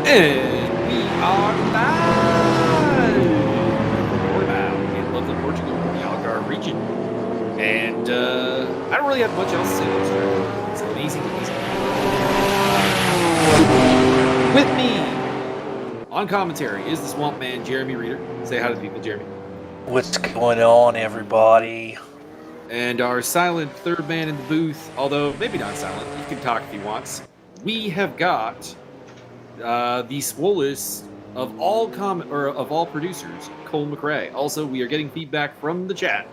And we are live from Portimao in lovely Portugal, the Algarve region. And I don't really have much else to say about this track. It's amazing. With me on commentary is the Swamp Man, Jeremy Reeder. Say hi to the people, Jeremy. What's going on, everybody? And our silent third man in the booth, although maybe not silent, he can talk if he wants. We have got the swollest of all producers, Cole McRae. Also, we are getting feedback from the chat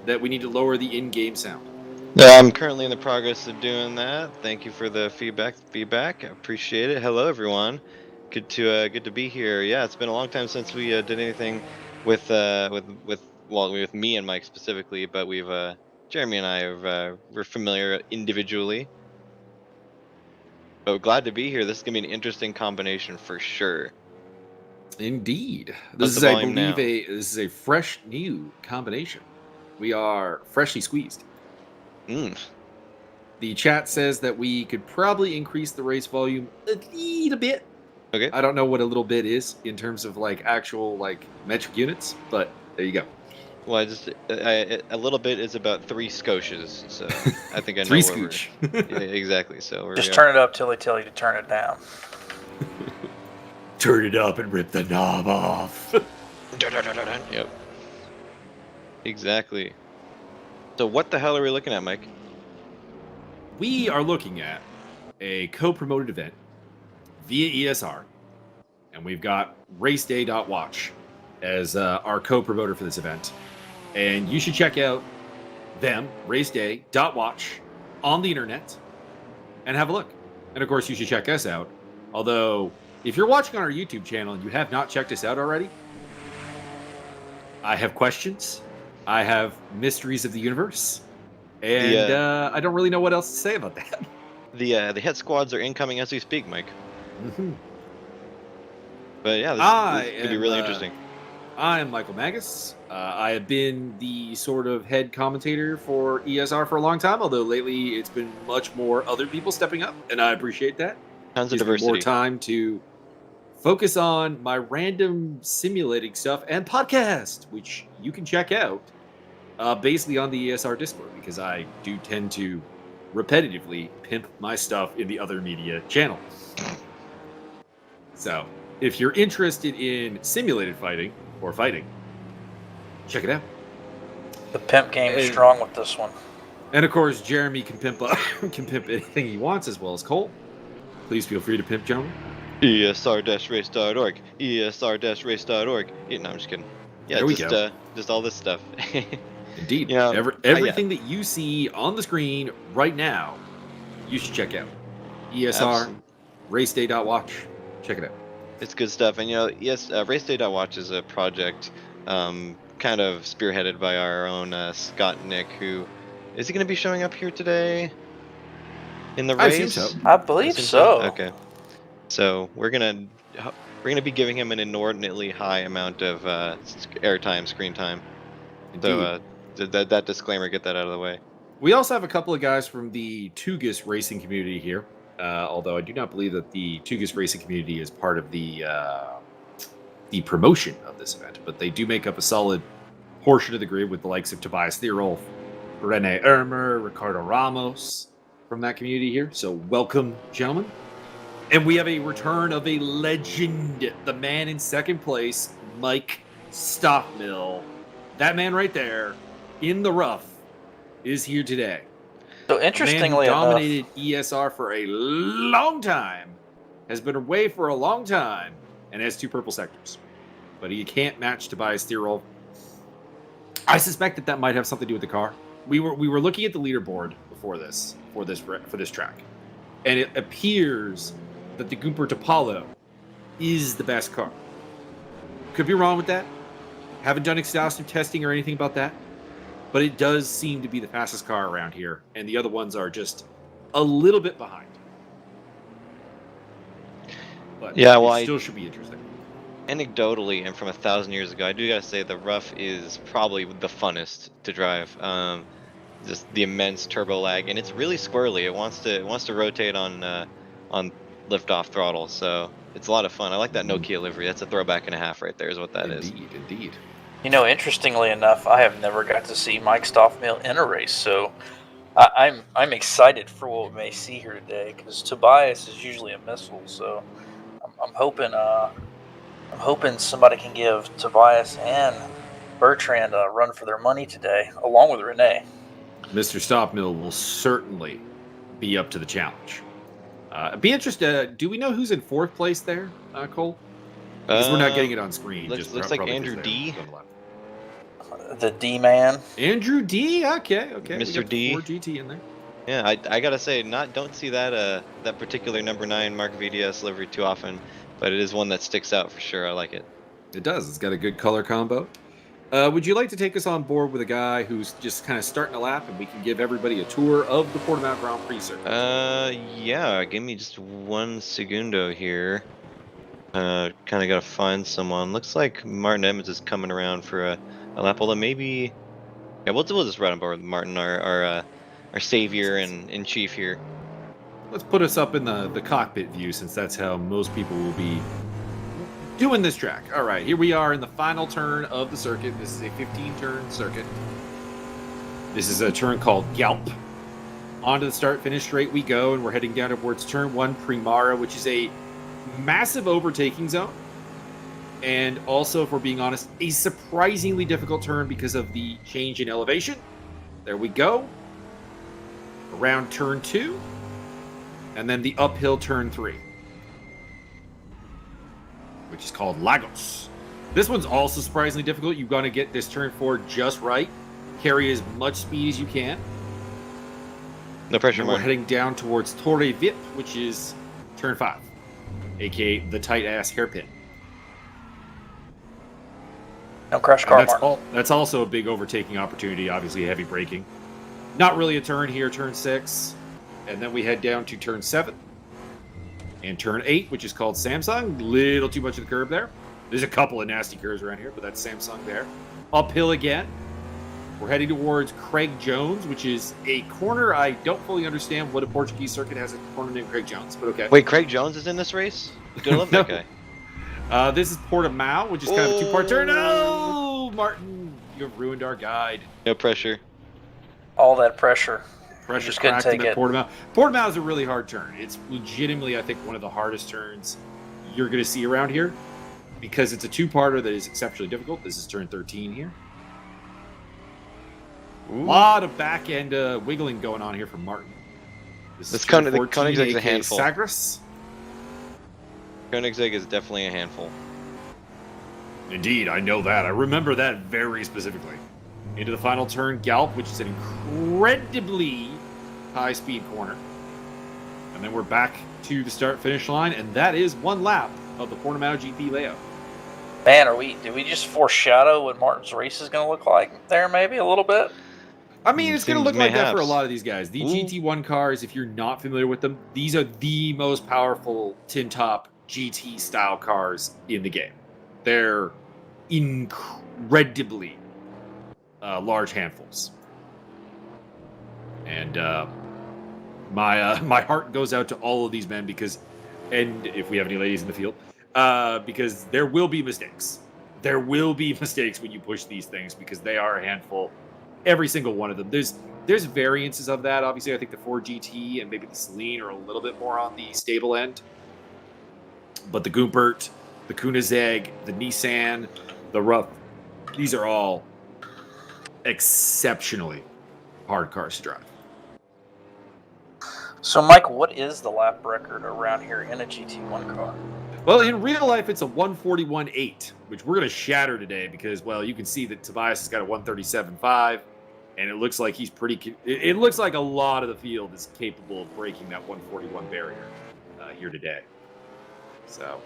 that we need to lower the in-game sound. I'm currently in the progress of doing that. Thank you for the feedback. I appreciate it. Hello, everyone. Good to be here. Yeah, it's been a long time since we did anything with me and Mike specifically, but we've Jeremy and I we're familiar individually. But glad to be here. This is gonna be an interesting combination for sure. Indeed, this is, I believe, this is a fresh new combination. We are freshly squeezed. The chat says that we could probably increase the race volume a little bit. Okay. I don't know what a little bit is in terms of like actual like metric units, but there you go. Well, a little bit is about 3 scotches, so I think I know 3 where scooch. Yeah, exactly. So just turn it up till they tell you to turn it down. Turn it up and rip the knob off. Yep. Exactly. So what the hell are we looking at, Mike? We are looking at a co-promoted event via ESR, and we've got RaceDay.watch as our co-promoter for this event. And you should check out them, RaceDay.watch, on the internet and have a look. And of course, you should check us out. Although, if you're watching on our YouTube channel and you have not checked us out already, I have questions. I have mysteries of the universe. And I don't really know what else to say about that. The head squads are incoming as we speak, Mike. Mm-hmm. But yeah, this could be really interesting. I am Michael Magus. I have been the sort of head commentator for ESR for a long time, although lately it's been much more other people stepping up, and I appreciate that. Tons of diversity. More time to focus on my random simulating stuff and podcast, which you can check out basically on the ESR Discord, because I do tend to repetitively pimp my stuff in the other media channels. So, if you're interested in simulated fighting or fighting, check it out. The pimp game is strong with this one. And of course, Jeremy can pimp anything he wants, as well as Cole. Please feel free to pimp, gentlemen. ESR-race.org. ESR-race.org. Yeah, no, I'm just kidding. Yeah, there we go. Just all this stuff. Indeed. You know, everything that you see on the screen right now, you should check out. ESR RaceDay.watch. Check it out. It's good stuff. And, you know, RaceDay.watch is a project kind of spearheaded by our own Scott Nick, who... Is he going to be showing up here today in the race? I believe so. Okay. So we're gonna be giving him an inordinately high amount of airtime, screen time. Indeed. So that disclaimer, get that out of the way. We also have a couple of guys from the Tugas racing community here. Although I do not believe that the Tugas racing community is part of the promotion of this event, but they do make up a solid portion of the grid with the likes of Tobias Thierolf, Rene Ermer, Ricardo Ramos from that community here. So welcome, gentlemen. And we have a return of a legend, the man in second place, Mike Stockmill. That man right there, in the rough, is here today. So interestingly enough, dominated ESR for a long time, has been away for a long time, and has 2 purple sectors. But he can't match Tobias Thierolf. I suspect that might have something to do with the car. We were looking at the leaderboard for this track, and it appears that the Gumper Topalo is the best car. Could be wrong with that. Haven't done exhaustive testing or anything about that, but it does seem to be the fastest car around here, and the other ones are just a little bit behind. But yeah, well, it still should be interesting. Anecdotally, and from 1,000 years ago, I do gotta say the rough is probably the funnest to drive. Just the immense turbo lag, and it's really squirrely. It wants to rotate on lift off throttle. So it's a lot of fun. I like that Nokia livery. That's a throwback and a half right there is what that is. Indeed. Interestingly enough, I have never got to see Mike Stoffmill in a race, so I'm excited for what we may see here today, because Tobias is usually a missile, so I'm hoping somebody can give Tobias and Bertrand a run for their money today, along with Renee. Mr. Stoffmill will certainly be up to the challenge. Be interested. Do we know who's in 4th place there, Cole? Because we're not getting it on screen. Looks like Andrew D. The D man. Andrew D. Okay. Mr. D. 4 GT in there. Yeah, I gotta say, don't see that that particular number 9 Mark VDS livery too often, but it is one that sticks out for sure. I like it. It does. It's got a good color combo. Would you like to take us on board with a guy who's just kind of starting a lap, and we can give everybody a tour of the Portimao Grand Prix circuit? Yeah. Give me just 1 segundo here. Kind of gotta find someone. Looks like Martin Edmonds is coming around for a lap. Although maybe, yeah, we'll just ride on board with Martin, our savior and in chief here. Let's put us up in the cockpit view, since that's how most people will be doing this track. All right, here we are in the final turn of the circuit. This is a 15-turn circuit. This is a turn called Galp. Onto the start-finish straight we go, and we're heading down towards turn 1, Primara, which is a massive overtaking zone. And also, if we're being honest, a surprisingly difficult turn because of the change in elevation. There we go. Around turn 2. And then the uphill turn 3. Which is called Lagos. This one's also surprisingly difficult. You've got to get this turn 4 just right. Carry as much speed as you can. No pressure, We're heading down towards Torre Vip, which is turn 5. A.k.a. the tight-ass hairpin. No crash car, Martin. That's also a big overtaking opportunity, obviously heavy braking. Not really a turn here, turn 6. And then we head down to turn 7. And turn 8, which is called Samsung. Little too much of the curb there. There's a couple of nasty curves around here, but that's Samsung there. Uphill again. We're heading towards Craig Jones, which is a corner. I don't fully understand what a Portuguese circuit has a corner named Craig Jones, but okay. Wait, Craig Jones is in this race? Do I love that guy? This is Portimao, which is kind of a 2-part turn. No, Martin, you have ruined our guide. No pressure. All that pressure. Pressure Just couldn't cracked take at it. Portimao. Portimao is a really hard turn. It's legitimately, I think, one of the hardest turns you're going to see around here because it's a 2-parter that is exceptionally difficult. This is turn 13 here. A lot of back-end wiggling going on here from Martin. This is turn 14, Koenigsegg's a handful. Sagres. Koenigsegg is definitely a handful. Indeed, I know that. I remember that very specifically. Into the final turn, Galp, which is an incredibly high-speed corner. And then we're back to the start-finish line, and that is 1 lap of the Portimao GP layout. Man, did we just foreshadow what Martin's race is going to look like there, maybe a little bit? I mean, it's going to look like that for a lot of these guys. The Ooh. GT1 cars, if you're not familiar with them, these are the most powerful tin-top GT-style cars in the game. They're incredibly large handfuls. And my heart goes out to all of these men because, and if we have any ladies in the field, because there will be mistakes. There will be mistakes when you push these things because they are a handful. Every single one of them. There's variances of that. Obviously, I think the Ford GT and maybe the Celine are a little bit more on the stable end. But the Gumpert, the Koenigsegg, the Nissan, the Ruff, these are all exceptionally hard cars to drive. So, Mike, what is the lap record around here in a GT1 car? Well, in real life, it's a 141.8, which we're going to shatter today because, well, you can see that Tobias has got a 137.5, and it looks like he's pretty. It looks like a lot of the field is capable of breaking that 141 barrier here today. So,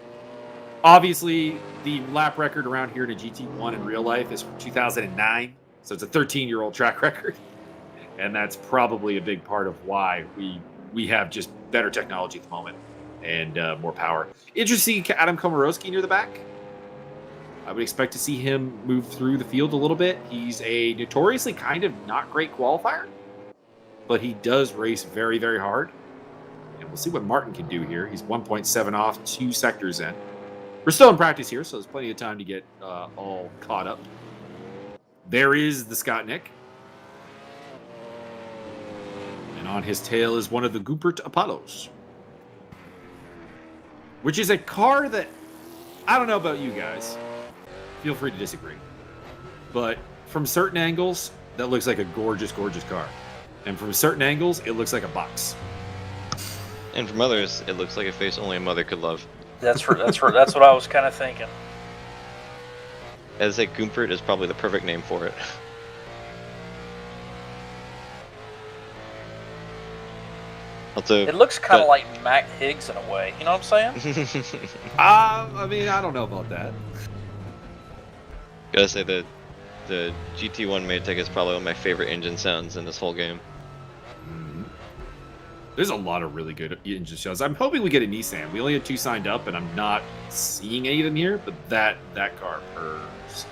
obviously, the lap record around here in a GT1 in real life is from 2009, so it's a 13-year-old track record, and that's probably a big part of why we have just better technology at the moment. And more power. Interesting, Adam Komorowski near the back. I would expect to see him move through the field a little bit. He's a notoriously kind of not great qualifier, but he does race very, very hard. And We'll see what Martin can do here. He's 1.7 off, 2 sectors in. We're still in practice here, so there's plenty of time to get all caught up. There is the Scott Nick. And on his tail is one of the Goupert Apollos. Which is a car that, I don't know about you guys. Feel free to disagree. But from certain angles, that looks like a gorgeous, gorgeous car. And from certain angles, it looks like a box. And from others, it looks like a face only a mother could love. That's what I was kind of thinking. I'd say Goupert is probably the perfect name for it. Also, It looks kind of like Mac Higgs in a way. You know what I'm saying? I mean, I don't know about that. gotta say that the GT1 Maytag is probably one of my favorite engine sounds in this whole game. There's a lot of really good engine shows. I'm hoping we get a Nissan. We only had 2 signed up, and I'm not seeing any of them here, but that car purrs.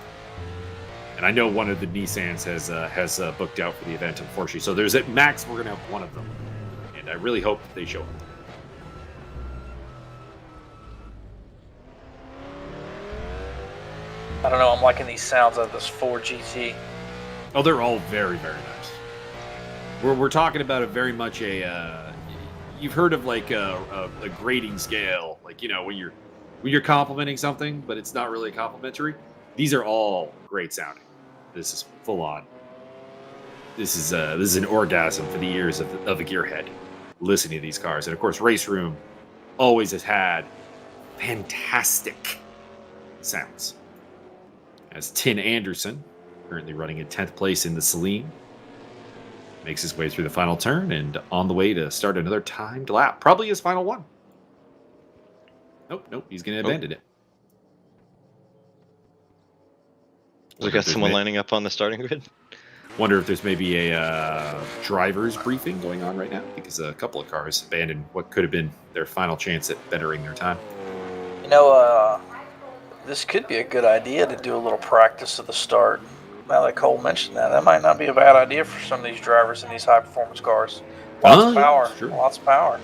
And I know one of the Nissans has booked out for the event, unfortunately. So there's at max, we're going to have one of them. And I really hope that they show up. I don't know. I'm liking these sounds of this Ford GT. Oh, they're all very, very nice. We're talking about a very much a... you've heard of like a grading scale, like, you know, when you're complimenting something, but it's not really complimentary. These are all great sounding. This is full on. This is an orgasm for the ears of a gearhead listening to these cars. And of course, RaceRoom always has had fantastic sounds. As Tin Anderson, currently running in 10th place in the Celine, makes his way through the final turn and on the way to start another timed lap. Probably his final one. Nope, he's going to abandon it. We got someone lining up on the starting grid. Wonder if there's maybe a driver's briefing going on right now, because a couple of cars abandoned what could have been their final chance at bettering their time. You know, this could be a good idea to do a little practice at the start. Now that Cole mentioned that might not be a bad idea for some of these drivers in these high-performance cars. Lots of power. Sure. Lots of power.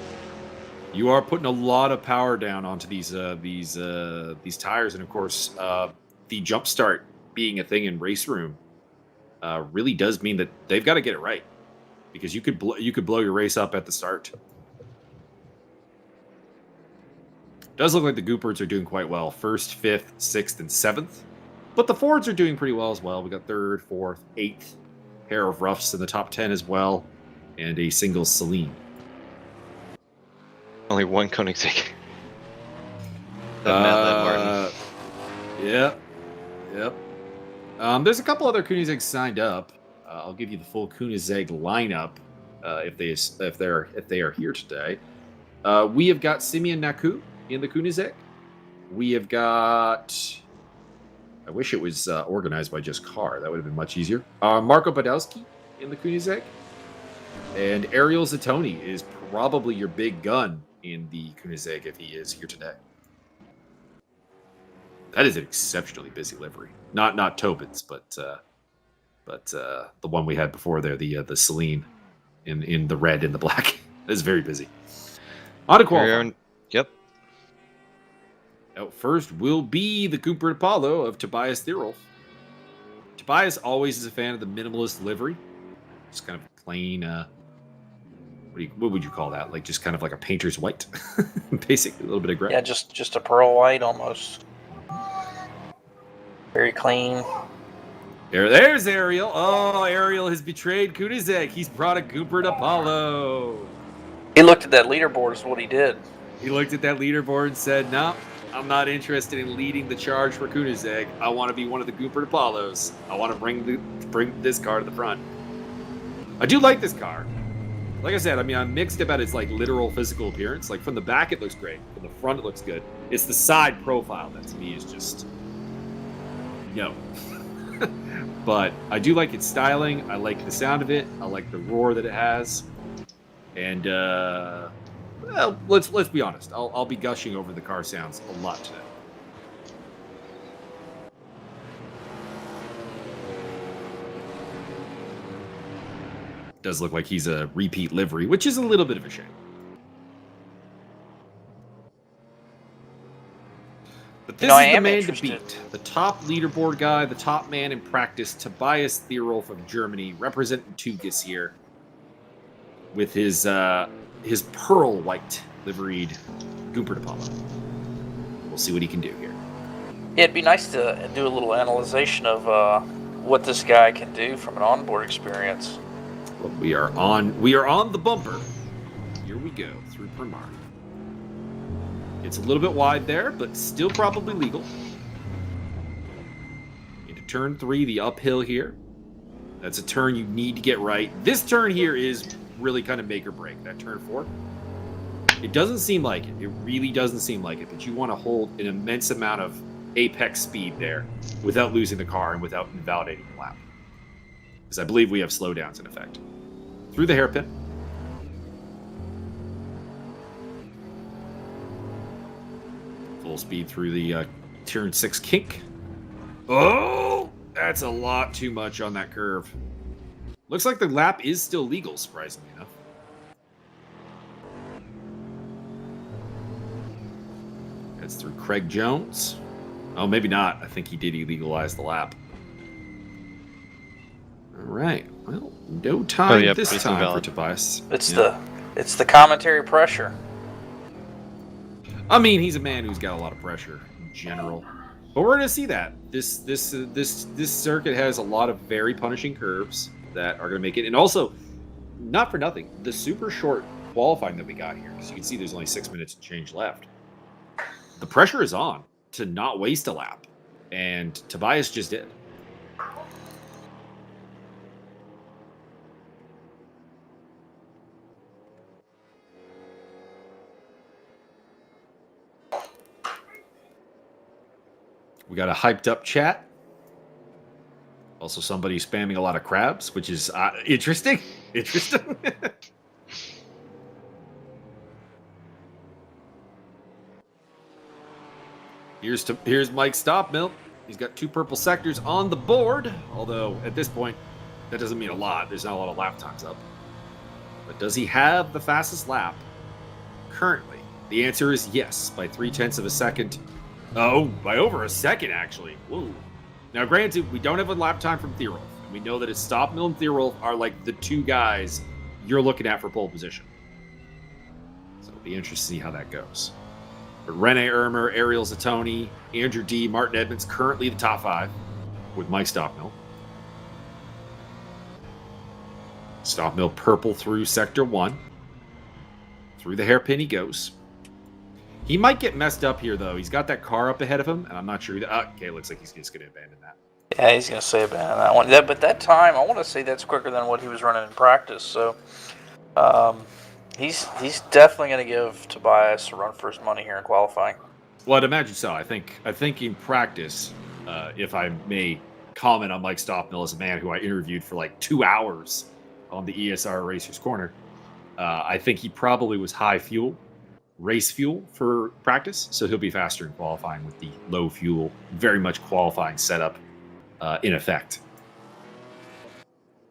You are putting a lot of power down onto these tires, and of course, the jump start being a thing in RaceRoom really does mean that they've got to get it right, because you could blow your race up at the start. Does look like the Gouperts are doing quite well. 1st, 5th, 6th, and 7th. But the Fords are doing pretty well as well. We got 3rd, 4th, 8th pair of roughs in the top 10 as well, and a single Celine. Only one Koenigsegg. Martin. Yep. There's a couple other Koenigseggs signed up. I'll give you the full Koenigsegg lineup if they are here today. We have got Simeon Naku in the Koenigsegg. We have got... I wish it was organized by just car. That would have been much easier. Marco Badowski in the Koenigsegg. And Ariel Zatoni is probably your big gun in the Koenigsegg if he is here today. That is an exceptionally busy livery. Not Tobin's, but the one we had before there, the Celine in the red and the black. That is very busy. On to qualifying. Yep. Out first will be the Goupert Apollo of Tobias Thierolf. Tobias always is a fan of the minimalist livery. Just kind of plain, what would you call that? Like just kind of like a painter's white. Basically, a little bit of gray. Yeah, just a pearl white almost. Very clean. There's Ariel. Oh, Ariel has betrayed Koenigsegg. He's brought a Goupert Apollo. He looked at that leaderboard is what he did. He looked at that leaderboard and said, no, I'm not interested in leading the charge for Koenigsegg. I want to be one of the Goupert Apollos. I want to bring this car to the front. I do like this car. Like I said, I mean, I'm mixed about its like literal physical appearance. Like from the back, it looks great. From the front, it looks good. It's the side profile that to me is just, no. But I do like its styling. I like the sound of it. I like the roar that it has. And well, let's be honest. I'll be gushing over the car sounds a lot today. Does look like he's a repeat livery, which is a little bit of a shame. But this I is the am man interested. to beat. The top leaderboard guy, the top man in practice, Tobias Thierolf of Germany, representing Tugas here with his pearl white liveried Gooper Apollo. We'll see what he can do here. Yeah, it'd be nice to do a little analyzation of what this guy can do from an onboard experience. Well, we are on the bumper. Here we go through Portimao. It's a little bit wide there, but still probably legal. Into turn 3, the uphill here. That's a turn you need to get right. This turn here is really kind of make or break. That turn 4. It doesn't seem like it. It really doesn't seem like it, but you want to hold an immense amount of apex speed there without losing the car and without invalidating the lap. Because I believe we have slowdowns in effect. Through the hairpin. Full speed through the turn 6 kink. Oh! That's a lot too much on that curve. Looks like the lap is still legal, surprisingly enough. That's through Craig Jones. Oh, maybe not. I think he did illegalize the lap. All right. Well, no time this time invalid. for Tobias. It's the commentary pressure. I mean, he's a man who's got a lot of pressure in general. But we're going to see that. This circuit has a lot of very punishing curves that are going to make it. And also, not for nothing, the super short qualifying that we got here, because you can see there's only 6 minutes and change left. The pressure is on to not waste a lap. And Tobias just did. We got a hyped up chat. Also, somebody spamming a lot of crabs, which is interesting. Interesting. Here's Mike Stopmill. He's got 2 purple sectors on the board. Although at this point, that doesn't mean a lot. There's not a lot of lap times up. But does he have the fastest lap currently? The answer is yes, by 0.3 of a second. Oh, by over a second, actually. Whoa. Now, granted, we don't have a lap time from Thierolf. And we know that it's Stopmill and Thierolf are like the 2 guys you're looking at for pole position. So it'll be interesting to see how that goes. But Rene Ermer, Ariel Zatoni, Andrew D., Martin Edmonds, currently the top 5 with Mike Stopmill. Stopmill purple through Sector 1. Through the hairpin he goes. He might get messed up here, though. He's got that car up ahead of him, and I'm not sure. Okay, looks like he's just going to abandon that. Yeah, he's going to say abandon that one. But that time, I want to say that's quicker than what he was running in practice. So he's definitely going to give Tobias a run for his money here in qualifying. Well, I'd imagine so. I think in practice, if I may comment on Mike Stopmill as a man who I interviewed for like 2 hours on the ESR Racers Corner, I think he probably was high fuel. Race fuel for practice, so he'll be faster in qualifying with the low fuel, very much qualifying setup in effect.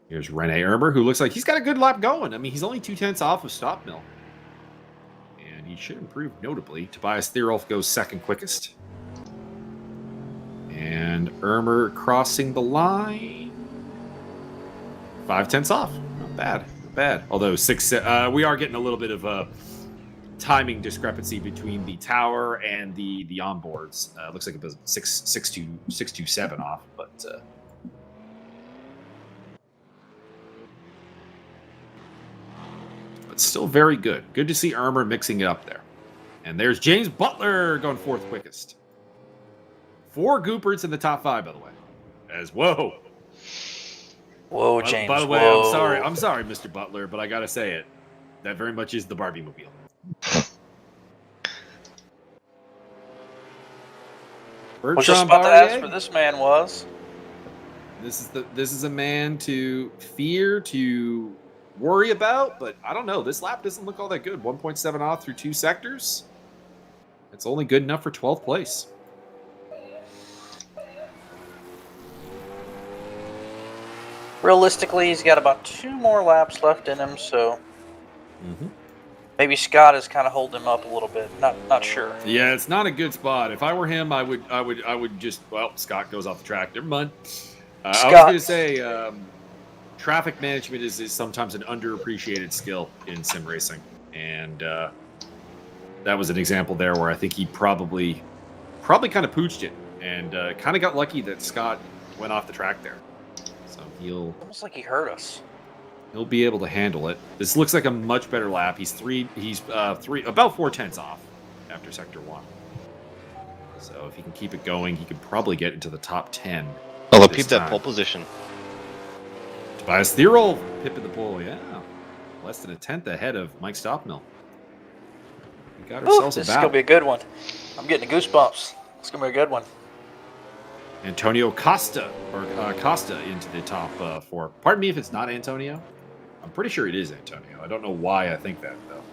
Here's Rene Ermer, who looks like he's got a good lap going. I mean, he's only 0.2 off of Stopmill. And he should improve notably. Tobias Thierolf goes second quickest. And Ermer crossing the line. 0.5 off. Not bad. Not bad. Although we are getting a little bit of a timing discrepancy between the tower and the onboards. Looks like it was 627 off, but still very good. Good to see Ermer mixing it up there. And there's James Butler going 4th quickest. 4 Gooperts in the top 5, by the way. Whoa, James. By the way, whoa. I'm sorry, Mr. Butler, but I gotta say it. That very much is the Barbie mobile. I was just about to ask where this man was. This is a man to fear, to worry about, but I don't know. This lap doesn't look all that good. 1.7 off through 2 sectors. It's only good enough for 12th place. Realistically, he's got about 2 more laps left in him, so Maybe Scott is kind of holding him up a little bit. Not sure. Yeah, it's not a good spot. If I were him, I would just. Well, Scott goes off the track. Never mind. I was going to say, traffic management is sometimes an underappreciated skill in sim racing, and that was an example there where I think he probably kind of pooched it, and kind of got lucky that Scott went off the track there. So he'll almost like he hurt us. He'll be able to handle it. This looks like a much better lap. He's about 4/10 off after sector 1. So if he can keep it going, he could probably get into the top 10. Although peep that pole position. Tobias Thierol pipping the pole, yeah. Less than a tenth ahead of Mike Stoffmill. We got ourselves a battle. This is going to be a good one. I'm getting the goosebumps. It's going to be a good one. Antonio Costa, Costa into the top 4. Pardon me if it's not Antonio. I'm pretty sure it is Antonio. I don't know why I think that, though.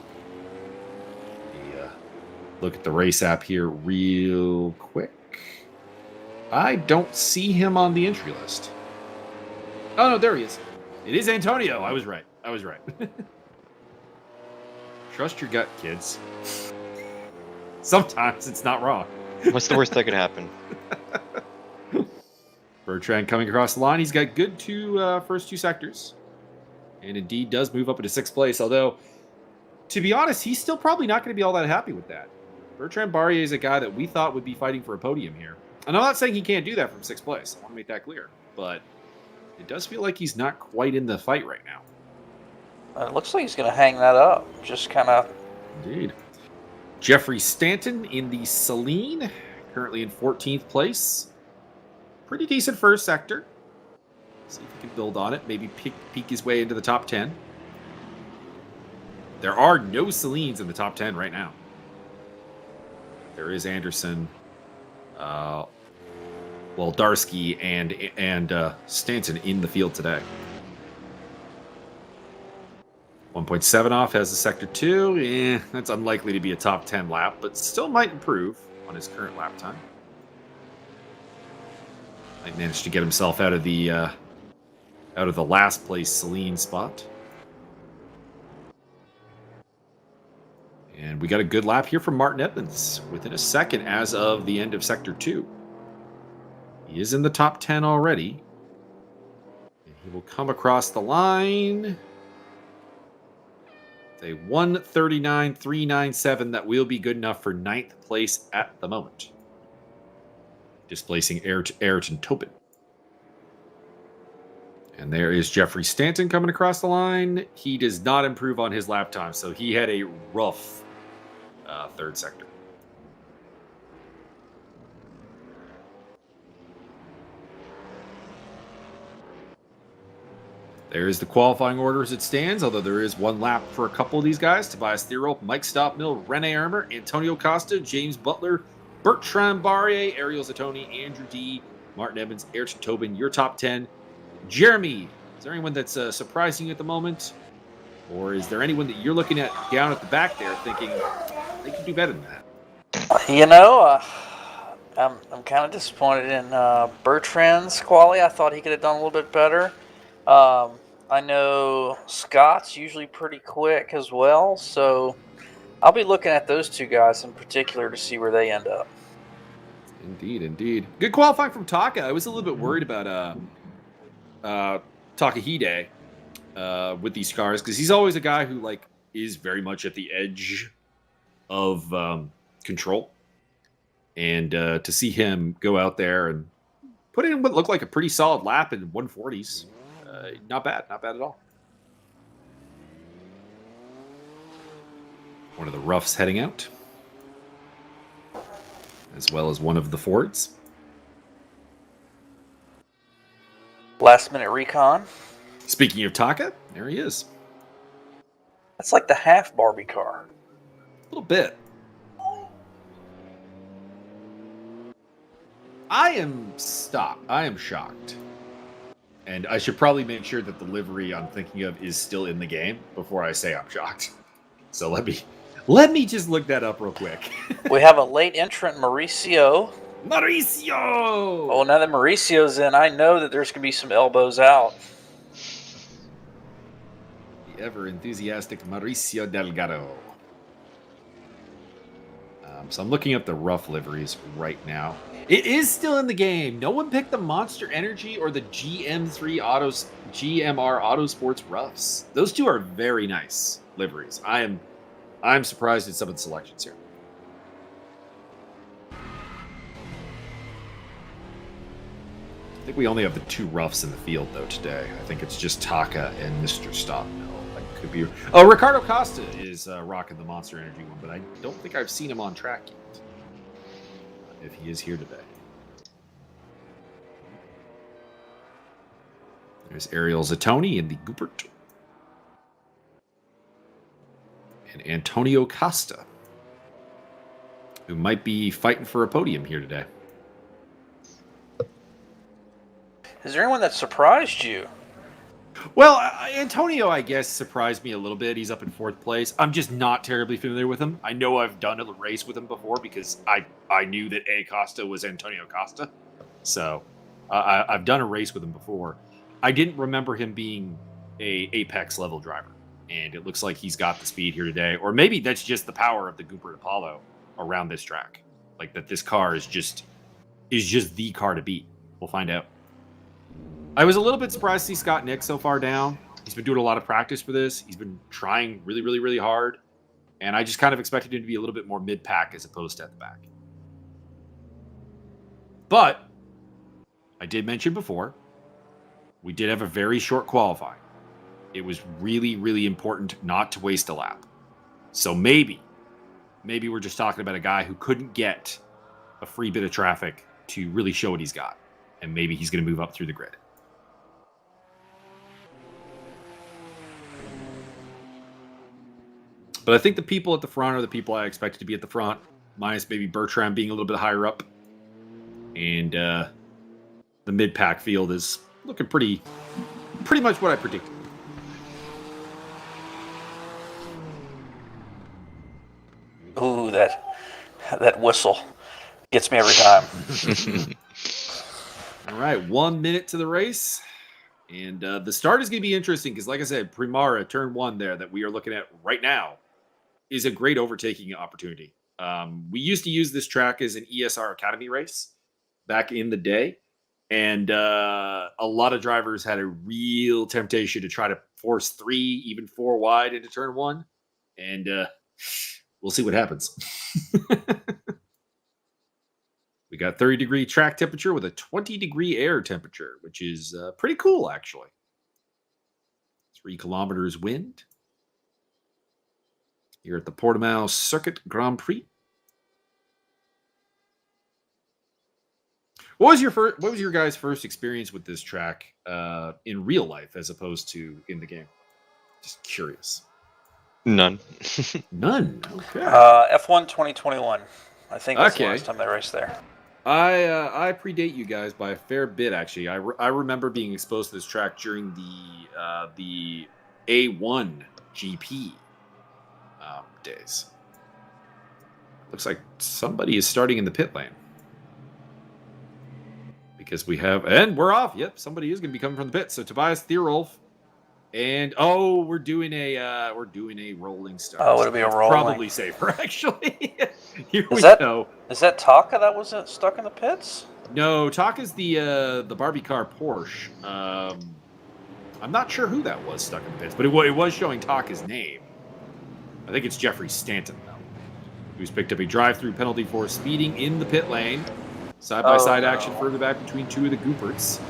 Look at the race app here real quick. I don't see him on the entry list. Oh, no, there he is. It is Antonio. I was right. Trust your gut, kids. Sometimes it's not wrong. What's the worst that could happen? Bertrand coming across the line. He's got good first two sectors. And indeed does move up into 6th place. Although, to be honest, he's still probably not going to be all that happy with that. Bertrand Barrier is a guy that we thought would be fighting for a podium here. And I'm not saying he can't do that from 6th place. I want to make that clear. But it does feel like he's not quite in the fight right now. It looks like he's going to hang that up. Just kind of... Indeed. Jeffrey Stanton in the Celine, currently in 14th place. Pretty decent first sector. See if he can build on it. Maybe peek his way into the top 10. There are no Celines in the top 10 right now. There is Anderson, Darsky, and Stanton in the field today. 1.7 off has the sector 2. That's unlikely to be a top 10 lap, but still might improve on his current lap time. Might manage to get himself out of the last place Celine spot. And we got a good lap here from Martin Edmonds within a second as of the end of sector 2. He is in the top 10 already. And he will come across the line. A 1:39.397 that will be good enough for 9th place at the moment. Displacing Ayrton Tobin. And there is Jeffrey Stanton coming across the line. He does not improve on his lap time, so he had a rough 3rd sector. There is the qualifying order as it stands, although there is one lap for a couple of these guys. Tobias Thierol, Mike Stoppmill, Rene Armour, Antonio Costa, James Butler, Bertrand Barrier, Ariel Zatoni, Andrew D., Martin Evans, Ayrton Tobin, your top 10. Jeremy, is there anyone that's surprising you at the moment? Or is there anyone that you're looking at down at the back there thinking they could do better than that? You know, I'm kind of disappointed in Bertrand's quality. I thought he could have done a little bit better. I know Scott's usually pretty quick as well, so I'll be looking at those two guys in particular to see where they end up. Indeed. Good qualifying from Taka. I was a little bit worried about Takahide with these cars because he's always a guy who is very much at the edge of control, and to see him go out there and put in what looked like a pretty solid lap in 140s, not bad at all. One of the roughs heading out, as well as one of the Fords. Last minute recon. Speaking of Taka, there he is. That's like the half Barbie car. A little bit. I am shocked. And I should probably make sure that the livery I'm thinking of is still in the game before I say I'm shocked. So let me just look that up real quick. We have a late entrant, Mauricio. Oh, now that Mauricio's in, I know that there's going to be some elbows out. The ever enthusiastic Mauricio Delgado. So I'm looking up the rough liveries right now. It is still in the game. No one picked the Monster Energy or the GMR Autosports roughs. Those two are very nice liveries. I'm surprised at some of the selections here. I think we only have the two roughs in the field though today. I think it's just Taka and Mr. Stopmill. Could be. Oh, Ricardo Costa is rocking the Monster Energy one, but I don't think I've seen him on track yet. If he is here today. There's Ariel Zatoni in the Goopert. And Antonio Costa, who might be fighting for a podium here today. Is there anyone that surprised you? Well, Antonio, I guess, surprised me a little bit. He's up in 4th place. I'm just not terribly familiar with him. I know I've done a race with him before because I knew that Costa was Antonio Costa. So I've done a race with him before. I didn't remember him being a Apex level driver. And it looks like he's got the speed here today. Or maybe that's just the power of the Goopert Apollo around this track. Like that this car is just the car to beat. We'll find out. I was a little bit surprised to see Scott Nick so far down. He's been doing a lot of practice for this. He's been trying really, really, really hard. And I just kind of expected him to be a little bit more mid-pack as opposed to at the back. But I did mention before, we did have a very short qualifying. It was really, really important not to waste a lap. So maybe we're just talking about a guy who couldn't get a free bit of traffic to really show what he's got. And maybe he's going to move up through the grid. But I think the people at the front are the people I expected to be at the front, minus maybe Bertram being a little bit higher up. And the mid-pack field is looking pretty much what I predicted. Ooh, that whistle gets me every time. All right, 1 minute to the race. And the start is going to be interesting because, like I said, Primara, turn 1 there that we are looking at right now is a great overtaking opportunity. We used to use this track as an ESR Academy race back in the day. And a lot of drivers had a real temptation to try to force 3, even 4 wide into turn 1. And we'll see what happens. We got 30-degree track temperature with a 20-degree air temperature, which is pretty cool, actually. 3 kilometers wind. Here at the Portimao Circuit Grand Prix. What was your guys' first experience with this track in real life as opposed to in the game? Just curious. None. None. Okay. F1 2021. I think that's the last time they raced there. I predate you guys by a fair bit, actually. I remember being exposed to this track during the A1 GP days. Looks like somebody is starting in the pit lane. Because we have, and we're off. Yep, somebody is going to be coming from the pit. So Tobias Thierolf, and we're doing a rolling start. Oh, it'll be a rolling. Probably safer, actually. Here we go. Is that Taka that was stuck in the pits? No, Taka's the Barbie car Porsche. I'm not sure who that was stuck in the pits, but it was showing Taka's name. I think it's Jeffrey Stanton, though, who's picked up a drive-through penalty for speeding in the pit lane. Side-by-side action further back between 2 of the Gooperts.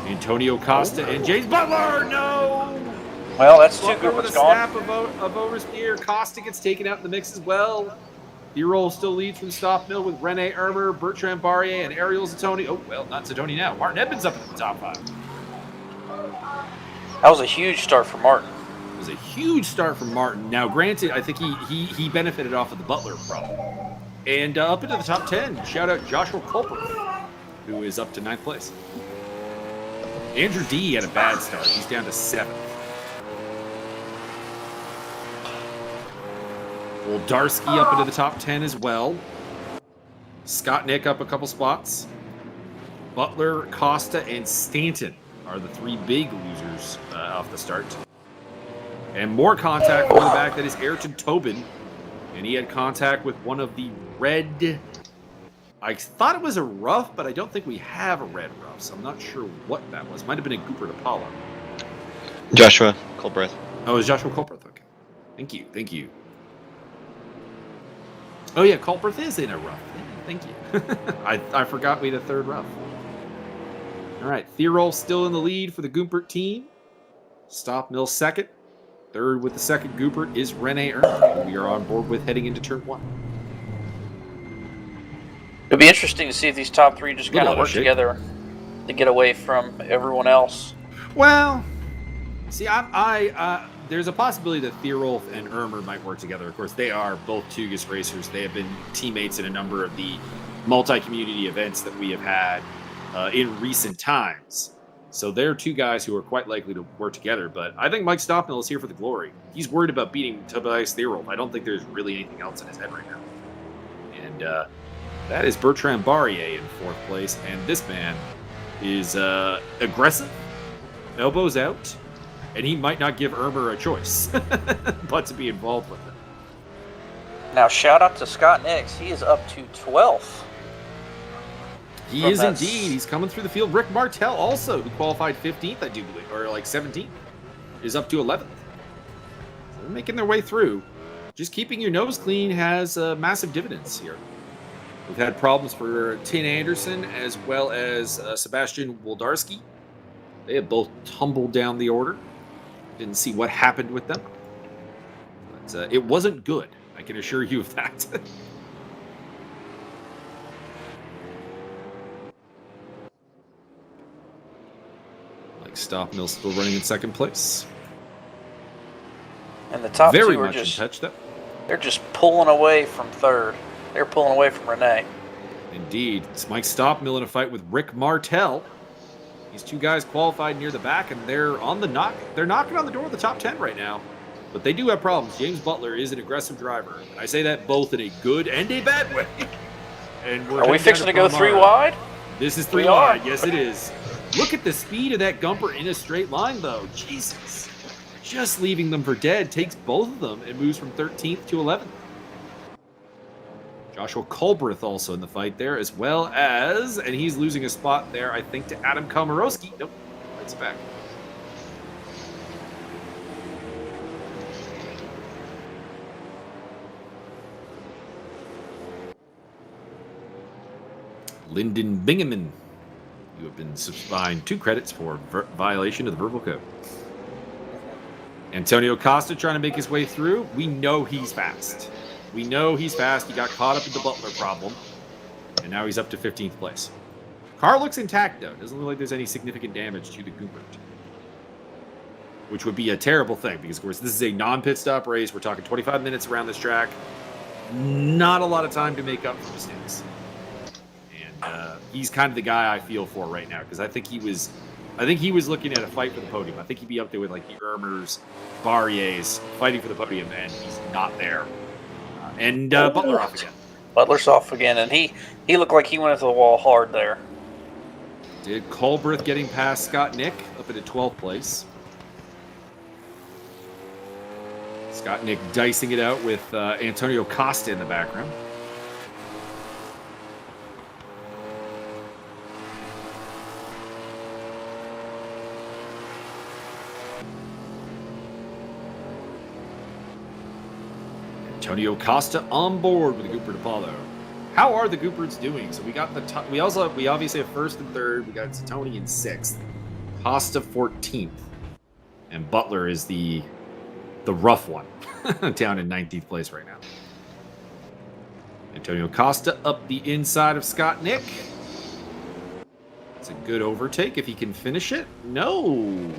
Antonio Costa and James Butler. No! Well, that's 2 Butler with Gooperts a gone. snap of oversteer. Costa gets taken out in the mix as well. D-Roll still leads from Stoffmill with Rene Ermer, Bertrand Barrier, and Ariel Zatoni. Oh, well, not Zatoni now. Martin Edmonds up in the top 5. That was a huge start for Martin. It was a huge start from Martin. Now, granted, I think he benefited off of the Butler problem. And up into the top 10, shout out Joshua Culper, who is up to 9th place. Andrew D had a bad start. He's down to 7th. Woldarski up into the top 10 as well. Scott Nick up a couple spots. Butler, Costa, and Stanton are the 3 big losers off the start. And more contact from the back. That is Ayrton Tobin And he had contact with one of the red... I thought it was a rough, but I don't think we have a red rough, so I'm not sure what that was. Might have been a Goupert Apollo. Joshua Colbreth. Oh, it was Joshua Colbreth. Okay. Thank you. Oh, yeah, Colbreth is in a rough. Thank you. I forgot we had a third rough. All right, Thirol still in the lead for the Goupert team. Stop Mill second. Third with the second Goupert is Rene Ernst, who we are on board with heading into turn 1. It'll be interesting to see if these top three just kind of work together to get away from everyone else. Well, see, there's a possibility that Thierolf and Irmer might work together. Of course, they are both Tugas racers. They have been teammates in a number of the multi-community events that we have had in recent times. So they're two guys who are quite likely to work together. But I think Mike Stockmill is here for the glory. He's worried about beating Tobias Thierolf. I don't think there's really anything else in his head right now. And that is Bertrand Barrier in 4th place. And this man is aggressive, elbows out, and he might not give Irmer a choice but to be involved with it. Now, shout out to Scott Nix. He is up to 12th. He is indeed. He's coming through the field. Rick Martel also, who qualified 15th, I do believe, or like 17th, is up to 11th. So they're making their way through. Just keeping your nose clean has massive dividends here. We've had problems for Tin Anderson as well as Sebastian Woldarski. They have both tumbled down the order. Didn't see what happened with them. But it wasn't good. I can assure you of that. Stockmill still running in 2nd place. And the top Very two are much just, in touch, though. They're just pulling away from 3rd. They're pulling away from Rene. Indeed. It's Mike Stockmill in a fight with Rick Martel. These two guys qualified near the back, and they're on the knock. They're knocking on the door of the top 10 right now. But they do have problems. James Butler is an aggressive driver. I say that both in a good and a bad way. And are we fixing to go 3 wide? This is 3 wide. Yes, it is. Look at the speed of that Gumper in a straight line, though. Jesus. Just leaving them for dead takes both of them and moves from 13th to 11th. Joshua Colbreth also in the fight there, as well as, and he's losing a spot there, I think, to Adam Komorowski. Nope, it's back. Lyndon Bingaman. You have been fined 2 credits for violation of the verbal code. Antonio Costa trying to make his way through. We know he's fast. He got caught up in the Butler problem. And now he's up to 15th place. Car looks intact, though. Doesn't look like there's any significant damage to the Goupert. Which would be a terrible thing, because, of course, this is a non-pit stop race. We're talking 25 minutes around this track. Not a lot of time to make up for mistakes. He's kind of the guy I feel for right now, because I think he was looking at a fight for the podium. I think he'd be up there with like the Irmers, Barriers, fighting for the podium, and he's not there. Butler off again. Butler's off again, and he looked like he went into the wall hard there. Did Colbreth getting past Scott Nick up into 12th place. Scott Nick dicing it out with Antonio Costa in the background. Antonio Costa on board with the Goupert Apollo. How are the Gouperts doing? So we got we obviously have 1st and 3rd. We got Zatoni in 6th, Costa 14th, and Butler is the rough one down in 19th place right now. Antonio Costa up the inside of Scott Nick. It's a good overtake if he can finish it. No,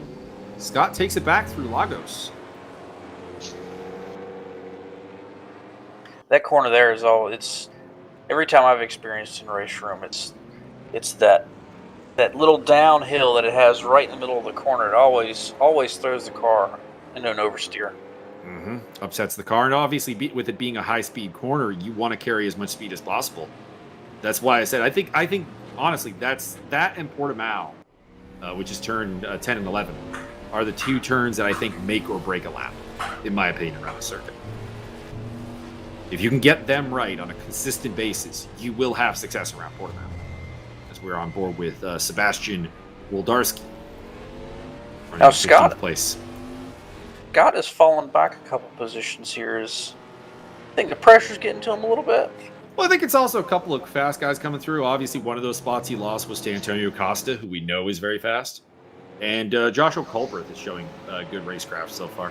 Scott takes it back through Lagos. That corner there is all. It's every time I've experienced in RaceRoom, it's that little downhill that it has right in the middle of the corner. It always throws the car into an oversteer. Mm-hmm. Upsets the car, and obviously, with it being a high-speed corner, you want to carry as much speed as possible. That's why I said I think honestly that and Portimao, which is turn 10 and 11, are the 2 turns that I think make or break a lap, in my opinion, around the circuit. If you can get them right on a consistent basis, you will have success around Portimao. As we're on board with Sebastian Woldarski. Now, Scott, place. Scott has fallen back a couple positions here. I think the pressure's getting to him a little bit. Well, I think it's also a couple of fast guys coming through. Obviously, one of those spots he lost was to Antonio Costa, who we know is very fast. And Joshua Culberth is showing good racecraft so far.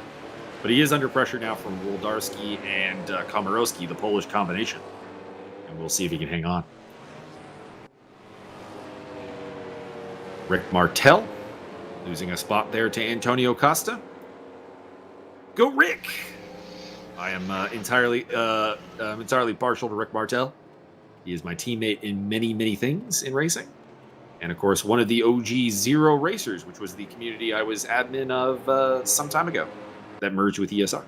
But he is under pressure now from Woldarski and Komorowski, the Polish combination. And we'll see if he can hang on. Rick Martel losing a spot there to Antonio Costa. Go Rick! I am entirely partial to Rick Martel. He is my teammate in many, many things in racing. And of course, one of the OG Zero Racers, which was the community I was admin of some time ago that merged with ESR.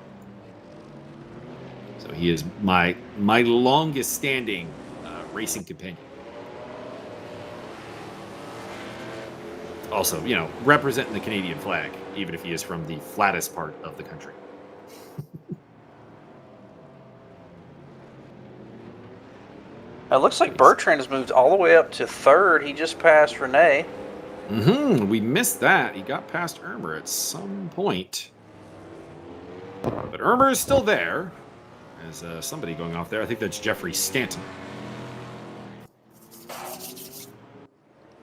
So he is my longest standing racing companion. Also, you know, representing the Canadian flag, even if he is from the flattest part of the country. It looks like Bertrand has moved all the way up to third. He just passed Renee. We missed that. He got past Irmer at some point. But Irmer is still there. There's somebody going off there. I think that's Jeffrey Stanton.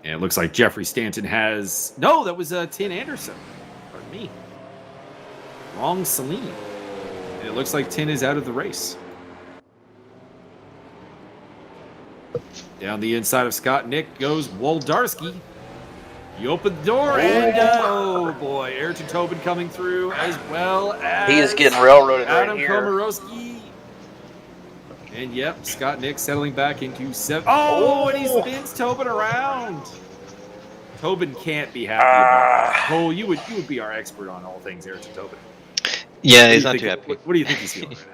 And it looks like Jeffrey Stanton has... No, that was Tin Anderson. Pardon me. Wrong Celine. And it looks like Tin is out of the race. Down the inside of Scott Nick goes Woldarski. He opened the door, and oh boy, Ayrton Tobin coming through, as well as he is getting railroaded Adam right here. Komorowski. And yep, Scott Nick settling back into 7th. Oh, and he spins Tobin around. Tobin can't be happy about that. Cole, you would be our expert on all things Ayrton Tobin. Yeah, he's not too happy. What do you think he's feeling right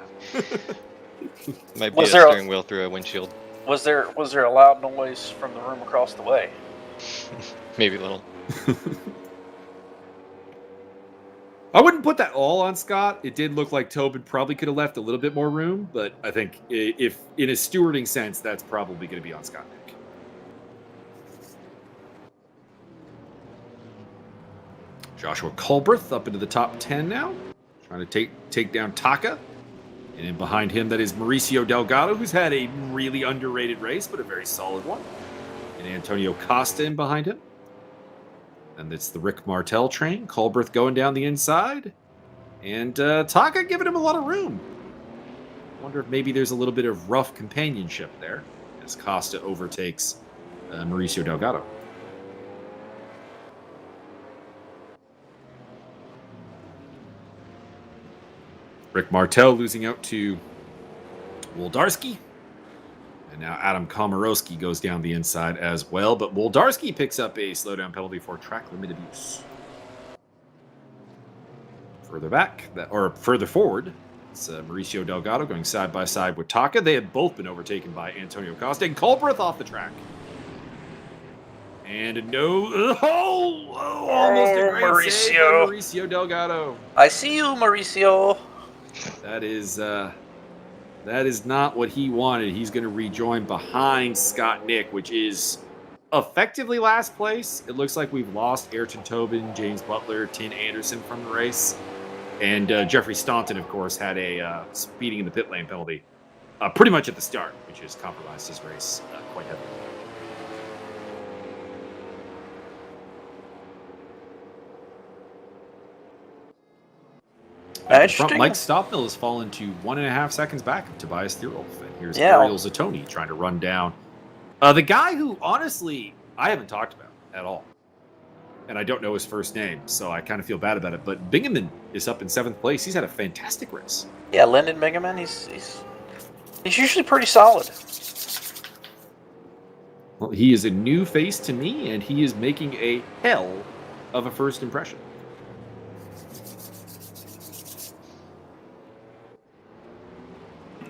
now? Might be a steering wheel through a windshield. Was there a loud noise from the room across the way? Maybe a little. I wouldn't put that all on Scott. It did look like Tobin probably could have left a little bit more room, but I think if in a stewarding sense, that's probably going to be on Scott Nick. Joshua Culberth up into the top 10 now, trying to take down Taka. And in behind him, that is Mauricio Delgado, who's had a really underrated race, but a very solid one. And Antonio Costa in behind him. And it's the Rick Martel train. Culberth going down the inside. And Taka giving him a lot of room. Wonder if maybe there's a little bit of rough companionship there as Costa overtakes Mauricio Delgado. Rick Martel losing out to Woldarski. And now Adam Komorowski goes down the inside as well. But Woldarski picks up a slowdown penalty for track limit abuse. Further back, or further forward, it's Mauricio Delgado going side by side with Taka. They have both been overtaken by Antonio Costa. And Culberth off the track. And no... almost a great save by Mauricio Delgado. I see you, Mauricio. That is not what he wanted. He's going to rejoin behind Scott Nick, which is effectively last place. It looks like we've lost Ayrton Tobin, James Butler, Tin Anderson from the race. And Jeffrey Staunton, of course, had a speeding in the pit lane penalty pretty much at the start, which has compromised his race quite heavily. Front, Mike Stockmill has fallen to 1.5 seconds back of Tobias Thierolf. And here's Ariel Zatoni trying to run down the guy who, honestly, I haven't talked about at all. And I don't know his first name, so I kind of feel bad about it. But Bingaman is up in 7th place. He's had a fantastic race. Yeah, Lyndon Bingaman, he's usually pretty solid. Well, he is a new face to me, and he is making a hell of a first impression.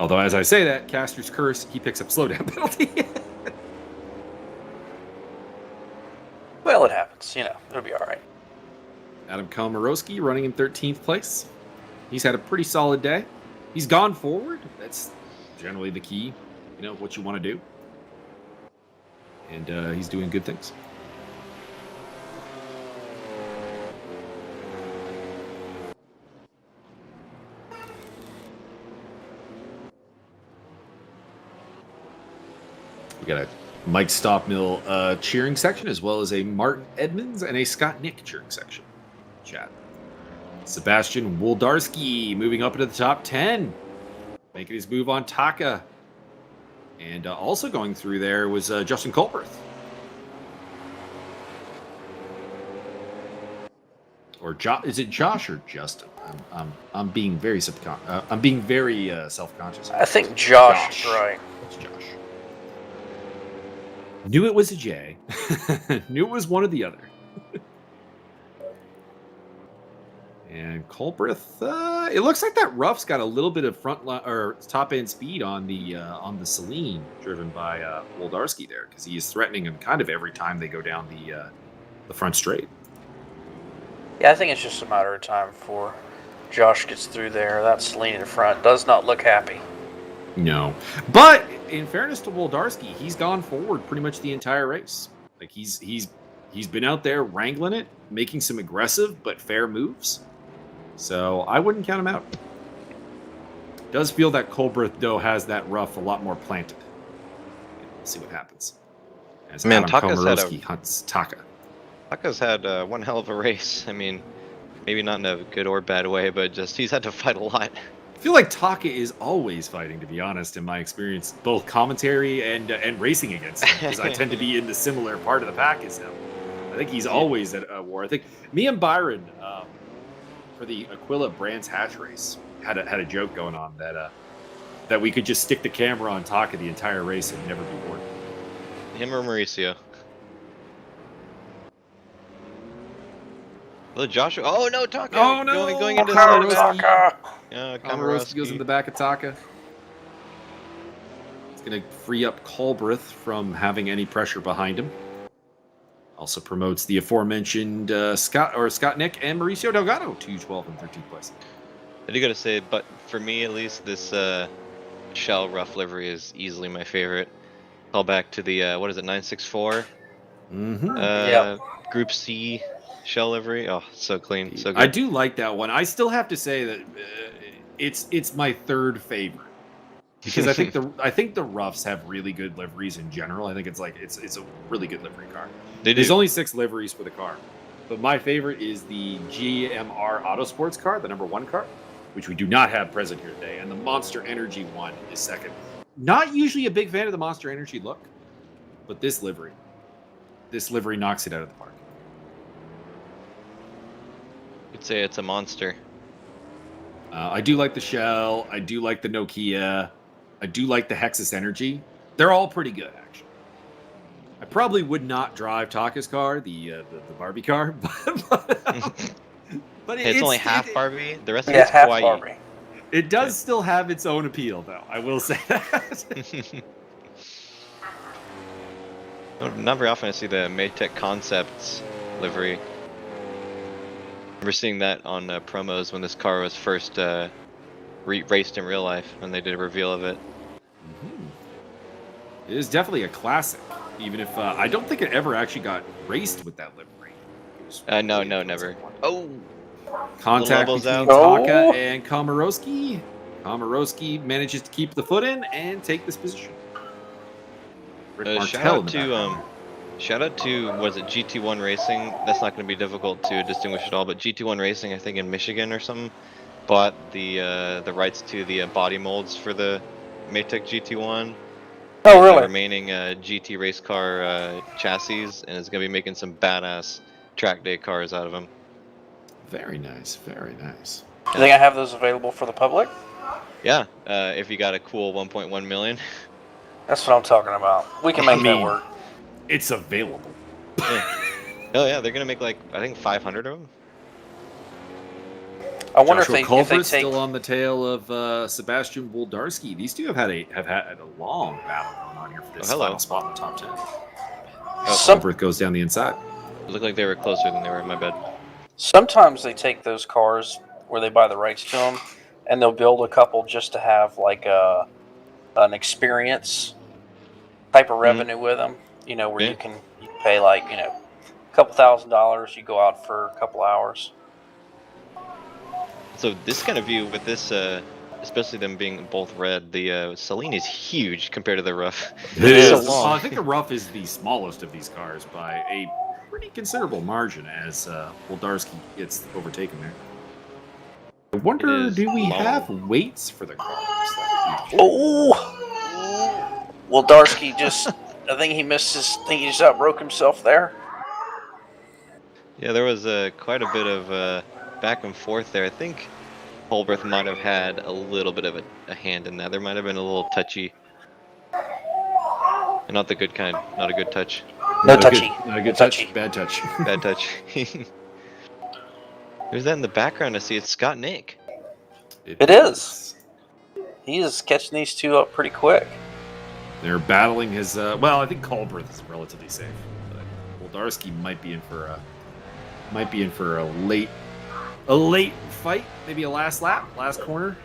Although, as I say that, Caster's Curse, he picks up slowdown penalty. Well, it happens. You know, it'll be all right. Adam Komorowski running in 13th place. He's had a pretty solid day. He's gone forward. That's generally the key, what you want to do. And he's doing good things. We got a Mike Stoppmill cheering section, as well as a Martin Edmonds and a Scott Nick cheering section. Chat. Sebastian Woldarski moving up into the top 10, making his move on Taka. And also going through there was Justin Colberth. Or is it Josh or Justin? I'm being very self-conscious. I think Josh is right. It's Josh. Knew it was a J. Knew it was one or the other. And Colbreth, it looks like that rough's got a little bit of top end speed on the Celine, driven by Woldarski there, because he is threatening him kind of every time they go down the front straight. Yeah, I think it's just a matter of time before Josh gets through there. That Celine in front does not look happy. No, but in fairness to Woldarski, he's gone forward pretty much the entire race. Like he's been out there wrangling it, making some aggressive but fair moves. So I wouldn't count him out. Does feel that Colbreth, though, has that rough a lot more planted. We'll see what happens. As Adam Komorowski hunts Taka. Taka's had one hell of a race. I mean, maybe not in a good or bad way, but just he's had to fight a lot. I feel like Taka is always fighting, to be honest, in my experience, both commentary and racing against him, because I tend to be in the similar part of the pack as him. I think he's always at war. I think me and Byron, for the Aquila Brands Hatch race, had a joke going on that we could just stick the camera on Taka the entire race and never be bored. Him or Mauricio? Hello, Joshua. Oh no, Taka! Oh no! Going into Taka! Yeah, Komorowski goes in the back of Taka. It's going to free up Colbreth from having any pressure behind him. Also promotes the aforementioned Scott Nick and Mauricio Delgado to 12th and 13th place. I do gotta say, but for me at least, this Shell rough livery is easily my favorite. Call back to the 964. Mm-hmm. Group C Shell livery. Oh, so clean, so good. I do like that one. I still have to say that it's my third favorite, because I think the roughs have really good liveries in general. I think it's a really good livery car. There's only 6 liveries for the car, but my favorite is the GMR Autosports car, the number 1 car, which we do not have present here today, and the Monster Energy one is second. Not usually a big fan of the Monster Energy look, but this livery knocks it out of the park. I'd say it's a monster. I do like the Shell. I do like the Nokia. I do like the Hexus Energy. They're all pretty good, actually. I probably would not drive Taka's car, the Barbie car, but It's only half Barbie. The rest of Yeah, it's half Kawaii. Barbie. it does still have its own appeal, though. I will say that. Not very often I see the Maytech Concepts livery. I remember seeing that on promos when this car was first raced in real life, when they did a reveal of it. It is definitely a classic, even if I don't think it ever actually got raced with that livery. No, never. Oh! Contact levels between out. Taka and Komorowski. Komorowski manages to keep the foot in and take this position. Rick Martel in the background. Shout out to, was it GT1 Racing? That's not going to be difficult to distinguish at all, but GT1 Racing, I think in Michigan or something, bought the rights to the body molds for the Maytech GT1. Oh, The really? remaining GT race car chassis, and is going to be making some badass track day cars out of them. Very nice, very nice. Do you think I have those available for the public? Yeah, if you got a cool 1.1 million. That's what I'm talking about. We can make that work. It's available. Yeah. Oh yeah, they're gonna make like I think 500 of them. I wonder Joshua if Culver's they take. still on the tail of Sebastian Woldarski. These two have had a long battle going on here for this final spot in the top 10. Culver goes down the inside. It looked like they were closer than they were. My bad. Sometimes they take those cars where they buy the rights to them, and they'll build a couple just to have like a an experience type of revenue with them. You know, where Yeah. you can pay like a couple $1,000s. You go out for a couple hours. So this kind of view with this, especially them being both red, the Celine is huge compared to the rough. It It is. so is. long. Well, I think the rough is the smallest of these cars by a pretty considerable margin as Woldarski gets overtaken there. I wonder, is do we long. have weights for the cars? That would be Oh, well, Darsky just, I think he missed his, I think he just outbroke himself there. Yeah, there was quite a bit of back and forth there. I think Holberth might have had a little bit of a hand in that. There might have been a little touchy. And not the good kind. Not a good touch. No not touchy. Not a good No touch. touchy. Bad touch. Bad touch. There's that in the background. I see it's Scott Nick. It is. He is catching these two up pretty quick. They're battling his. Well, I think Colbreth is relatively safe, but Woldarski might be in for a late fight, maybe a last lap, last corner.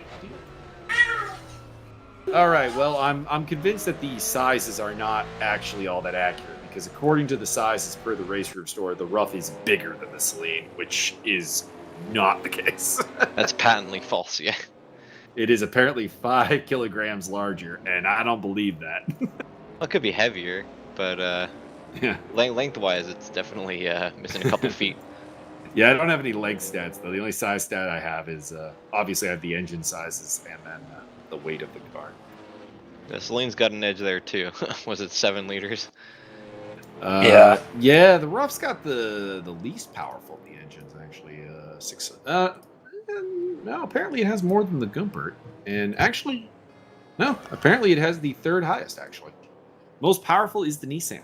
All right. Well, I'm convinced that the sizes are not actually all that accurate because according to the sizes per the RaceRoom store, the rough is bigger than the Celine, which is not the case. That's patently false. Yeah. It is apparently 5 kilograms larger, and I don't believe that. Well, it could be heavier, but Yeah. lengthwise, it's definitely missing a couple feet. Yeah, I don't have any leg stats, though. The only size stat I have is, obviously I have the engine sizes and then the weight of the car. Yeah, Celine's got an edge there, too. Was it 7 liters? Yeah. Yeah, the rough's got the least powerful of the engines, actually. 6. No, apparently it has more than the Gumpert. And actually, no, apparently it has the 3rd highest, actually. Most powerful is the Nissan.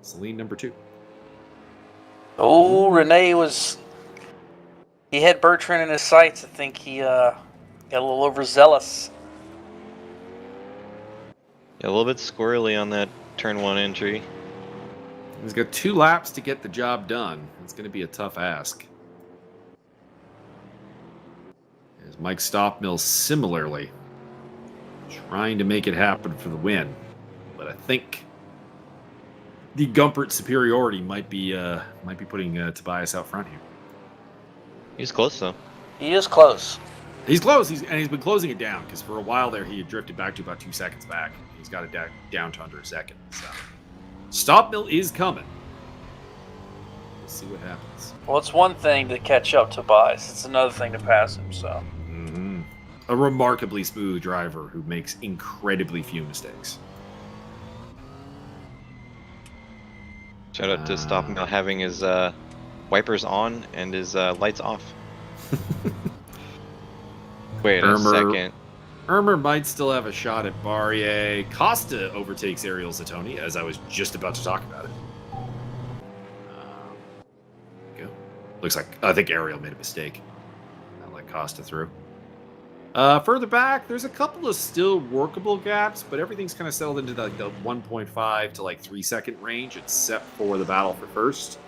Celine number 2. Oh, Renee he had Bertrand in his sights. I think he got a little overzealous. Yeah, a little bit squirrely on that turn 1 entry. He's got 2 laps to get the job done. It's going to be a tough ask. As Mike Stoffmill similarly trying to make it happen for the win. But I think the Gumpert superiority might be putting Tobias out front here. He's close, though. He is close. He's close, he's been closing it down because for a while there he had drifted back to about 2 seconds back. He's got it down to under a second. So Stoffmill is coming. We'll see what happens. Well, it's one thing to catch up to Tobias. It's another thing to pass him. So A remarkably smooth driver who makes incredibly few mistakes. Shout out to Stoffmill having his wipers on and his lights off. Wait a second. Irmer might still have a shot at Barrier. Costa overtakes Ariel Zatoni, as I was just about to talk about it. Go. Looks like I think Ariel made a mistake. I'll let Costa through. Further back, there's a couple of still workable gaps, but everything's kind of settled into the 1.5 to 3 second range, except for the battle for first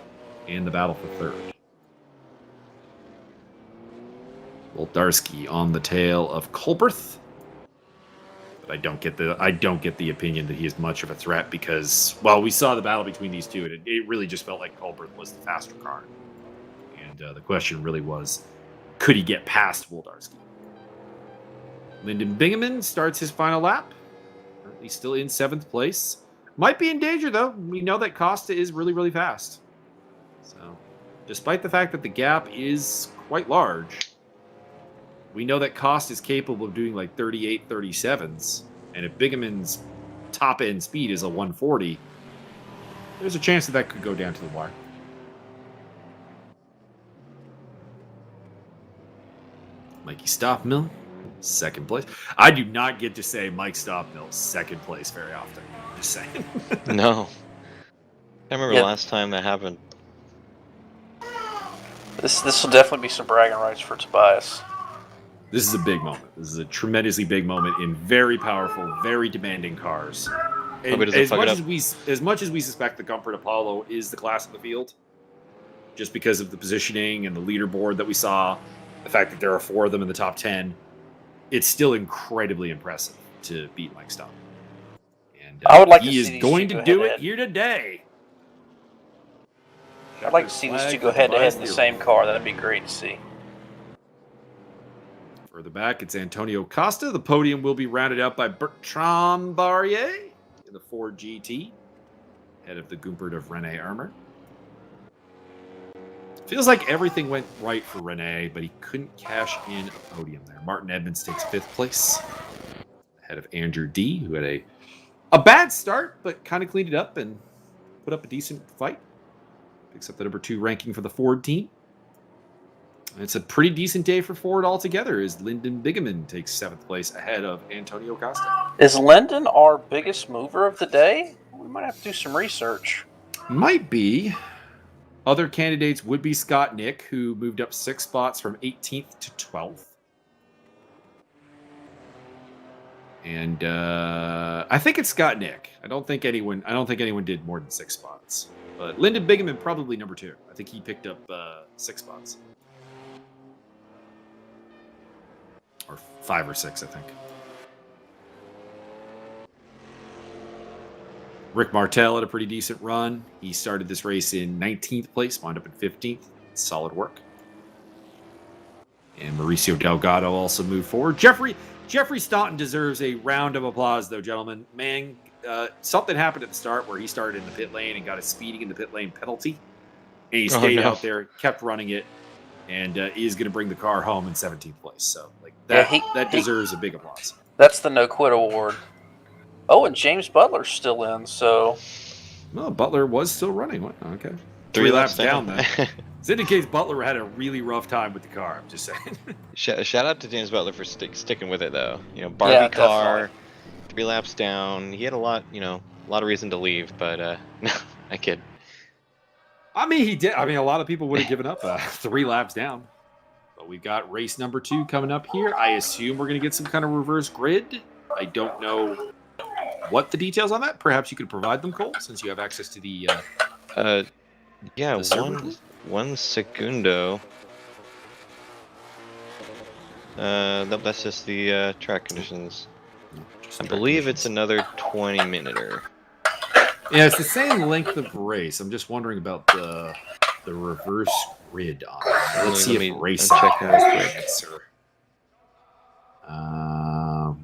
and the battle for third. Woldarski on the tail of Colberth. But I don't get the opinion that he is much of a threat because, well, we saw the battle between these two, and it really just felt like Colberth was the faster car. And the question really was, could he get past Woldarski? Lyndon Bingaman starts his final lap. Currently still in 7th place. Might be in danger, though. We know that Costa is really, really fast. So, despite the fact that the gap is quite large, we know that Costa is capable of doing 38, 37s. And if Bingaman's top-end speed is a 140, there's a chance that could go down to the wire. Mikey Stoffmill, 2nd place. I do not get to say Mike Stoffmill 2nd place very often. Just saying. No. I remember the last time that happened. This will definitely be some bragging rights for Tobias. This is a big moment. This is a tremendously big moment in very powerful, very demanding cars. And as much as we suspect the Gumpert Apollo is the class of the field, just because of the positioning and the leaderboard that we saw, the fact that there are 4 of them in the top 10, it's still incredibly impressive. to beat Mike Stock. And I would like to he see is these going two to go do it head-to-head. here today. I'd like to see these two go head-to-head in the same car. That'd be great to see. Further back, it's Antonio Costa. The podium will be rounded out by Bertrand Barrier in the Ford GT, head of the Gumpert of Rene Armour. Feels like everything went right for Rene, but he couldn't cash in a podium there. Martin Edmonds takes 5th place, ahead of Andrew D., who had a bad start, but kind of cleaned it up and put up a decent fight. Picks up the number 2 ranking for the Ford team. It's a pretty decent day for Ford altogether, as Lyndon Bigeman takes 7th place ahead of Antonio Costa. Is Lyndon our biggest mover of the day? We might have to do some research. Might be. Other candidates would be Scott Nick, who moved up 6 spots from 18th to 12th. And I think it's Scott Nick. I don't think anyone did more than 6 spots. But Lyndon Bigeman probably number 2. I think he picked up 6 spots. Or 5 or 6, I think. Rick Martel had a pretty decent run. He started this race in 19th place, wound up in 15th. Solid work. And Mauricio Delgado also moved forward. Jeffrey Staunton deserves a round of applause, though, gentlemen. Man, something happened at the start where he started in the pit lane and got a speeding in the pit lane penalty. And he stayed out there, kept running it, and is going to bring the car home in 17th place. So, like that deserves a big applause. That's the no quit award. Oh, and James Butler's still in, so. No, Butler was still running. What? Okay. 3 laps down then. This indicates Butler had a really rough time with the car. I'm just saying. Shout out to James Butler for sticking with it, though. You know, Barbie car, definitely. 3 laps down. He had a lot of reason to leave, but no, I kid. I mean, he did. I mean, a lot of people would have given up 3 laps down. But we've got race number 2 coming up here. I assume we're going to get some kind of reverse grid. I don't know what the details on that. Perhaps you could provide them, Cole, since you have access to the. Yeah, the one segundo. That's just the track conditions. I believe it's another 20-minuter. Yeah, it's the same length of race. I'm just wondering about the reverse grid on it. Let's see if race checking real quick. answer.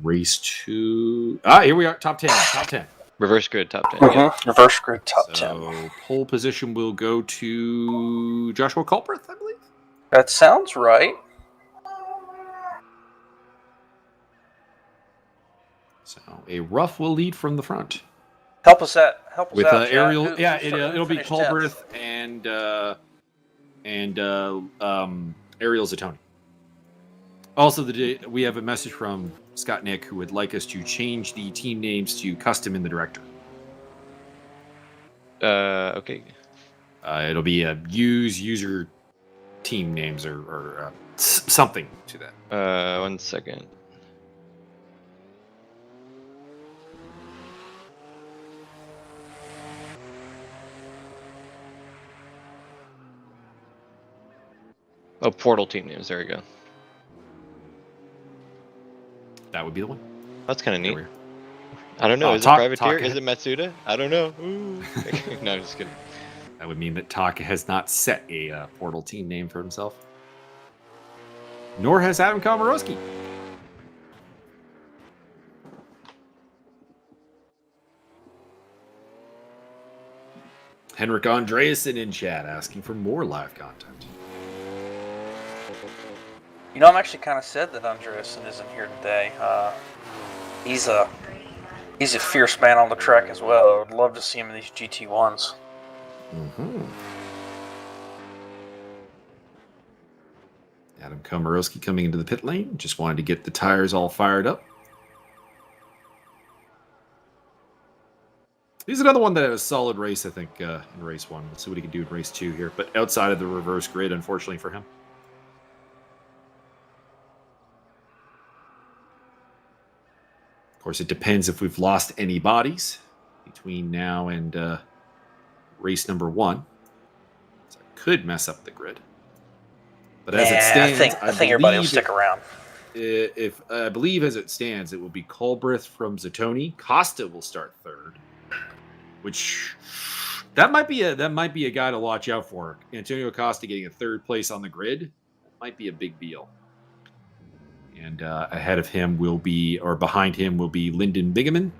Race 2. Here we are. Top 10. Top 10. Reverse grid, top 10. Mm-hmm. Yeah. Reverse grid, top 10. So pole position will go to Joshua Culbreth, I believe. That sounds right. So a rough will lead from the front. Help us out. With Chad. Ariel. Who It'll be finished Culbreth and Ariel Zatoni. Also, we have a message from Scott Nick, who would like us to change the team names to custom in the director. Okay. It'll be user team names or something to that. 1 second. Oh, portal team names. There we go. That would be the one. That's kind of neat. There I don't know. Oh, Is it Privateer? Taka. Is it Matsuda? I don't know. Ooh. No, I'm just kidding. That would mean that Taka has not set a portal team name for himself. Nor has Adam Komorowski. Henrik Andreasen in chat asking for more live content. You know, I'm actually kind of sad that Andreasen isn't here today. He's a fierce man on the track as well. I would love to see him in these GT1s. Mm-hmm. Adam Komorowski coming into the pit lane. Just wanted to get the tires all fired up. He's another one that had a solid race, I think, in race 1. Let's see what he can do in race 2 here. But outside of the reverse grid, unfortunately for him. Of course, it depends if we've lost any bodies between now and race number 1. So it could mess up the grid. But as it stands, I think everybody will stick around. if I believe as it stands, it will be Culbreth from Zatoni. Costa will start third, which that might be a guy to watch out for. Antonio Costa getting a third place on the grid might be a big deal. And ahead of him will be, or behind him will be Lyndon Bigeman,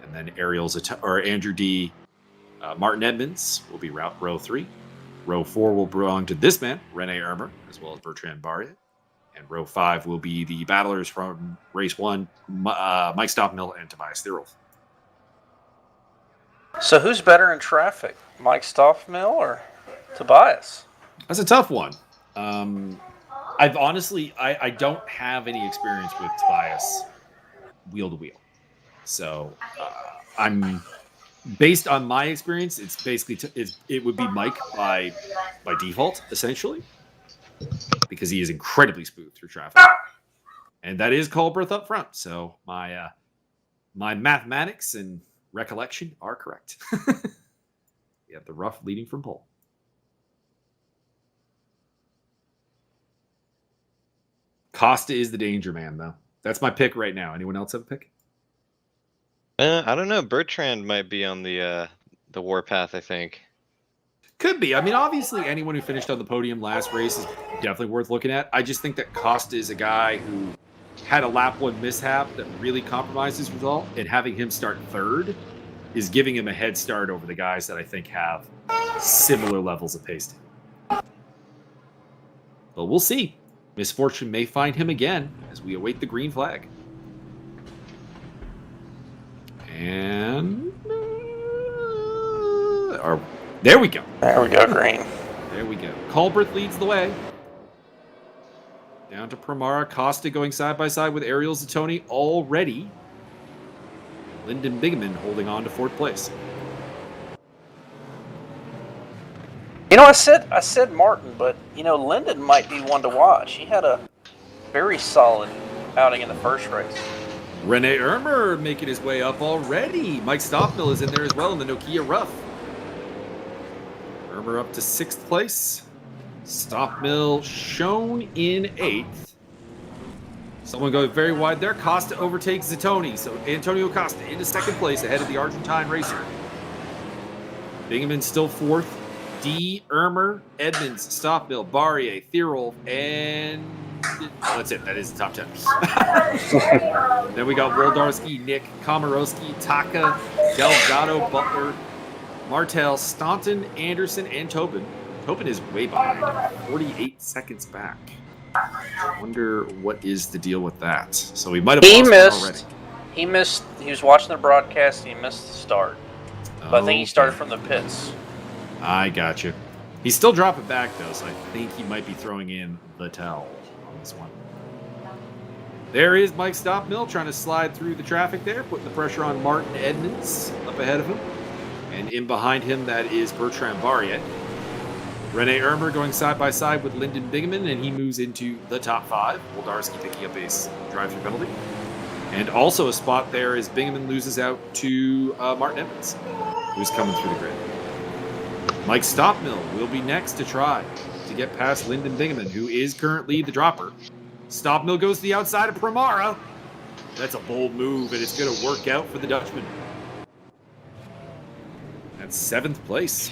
and then Andrew D. Martin Edmonds will be row 3. Row 4 will belong to this man, Rene Ermer, as well as Bertrand Barria. And row 5 will be the battlers from race 1, Mike Stoffmill and Tobias Thierolf. So who's better in traffic, Mike Stoffmill or Tobias? That's a tough one. I've honestly, I don't have any experience with Tobias wheel to wheel. So I'm based on my experience. It's basically it would be Mike by default, essentially, because he is incredibly smooth through traffic, and that is Culbreth up front. So my mathematics and recollection are correct. We have the rough leading from pole. Costa is the danger man, though. That's my pick right now. Anyone else have a pick? I don't know. Bertrand might be on the warpath, I think. Could be. I mean, obviously, anyone who finished on the podium last race is definitely worth looking at. I just think that Costa is a guy who had a lap 1 mishap that really compromised his result, and having him start third is giving him a head start over the guys that I think have similar levels of pace to him. But we'll see. Misfortune may find him again as we await the green flag. And there we go. There we go, green. There we go. Culbreth leads the way. Down to Primara. Costa going side by side with Ariel Zatoni already. Lyndon Bigeman holding on to 4th place. You know, I said Martin, but you know, Lyndon might be one to watch. He had a very solid outing in the first race. Rene Ermer making his way up already. Mike Stoffmill is in there as well in the Nokia Rough. Ermer up to 6th place. Stoffmill shown in 8th. Someone going very wide there. Costa overtakes Zatoni. So Antonio Costa into 2nd place ahead of the Argentine racer. Bigeman still 4th. D, Ermer, Edmonds, Stoffmill, Barrier, Thierolf, and that's it. That is the top 10. Then we got Woldarski, Nick, Komorowski, Taka, Delgado, Butler, Martel, Staunton, Anderson, and Tobin. Tobin is way behind, 48 seconds back. I wonder what is the deal with that. So we might have lost already. He missed. He was watching the broadcast. And he missed the start. But I think he started from the pits. I got you. He's still dropping back, though, so I think he might be throwing in the towel on this one. There is Mike Stoffmill trying to slide through the traffic there, putting the pressure on Martin Edmonds up ahead of him. And in behind him, that is Bertrand Barrier. Rene Ermer going side by side with Lyndon Bigeman, and he moves into the top 5. Woldarski picking up a drive-through penalty. And also a spot there as Bigeman loses out to Martin Edmonds, who's coming through the grid. Mike Stoffmill will be next to try to get past Lyndon Bigeman, who is currently the dropper. Stoffmill goes to the outside of Primara. That's a bold move, and it's going to work out for the Dutchman. That's 7th place.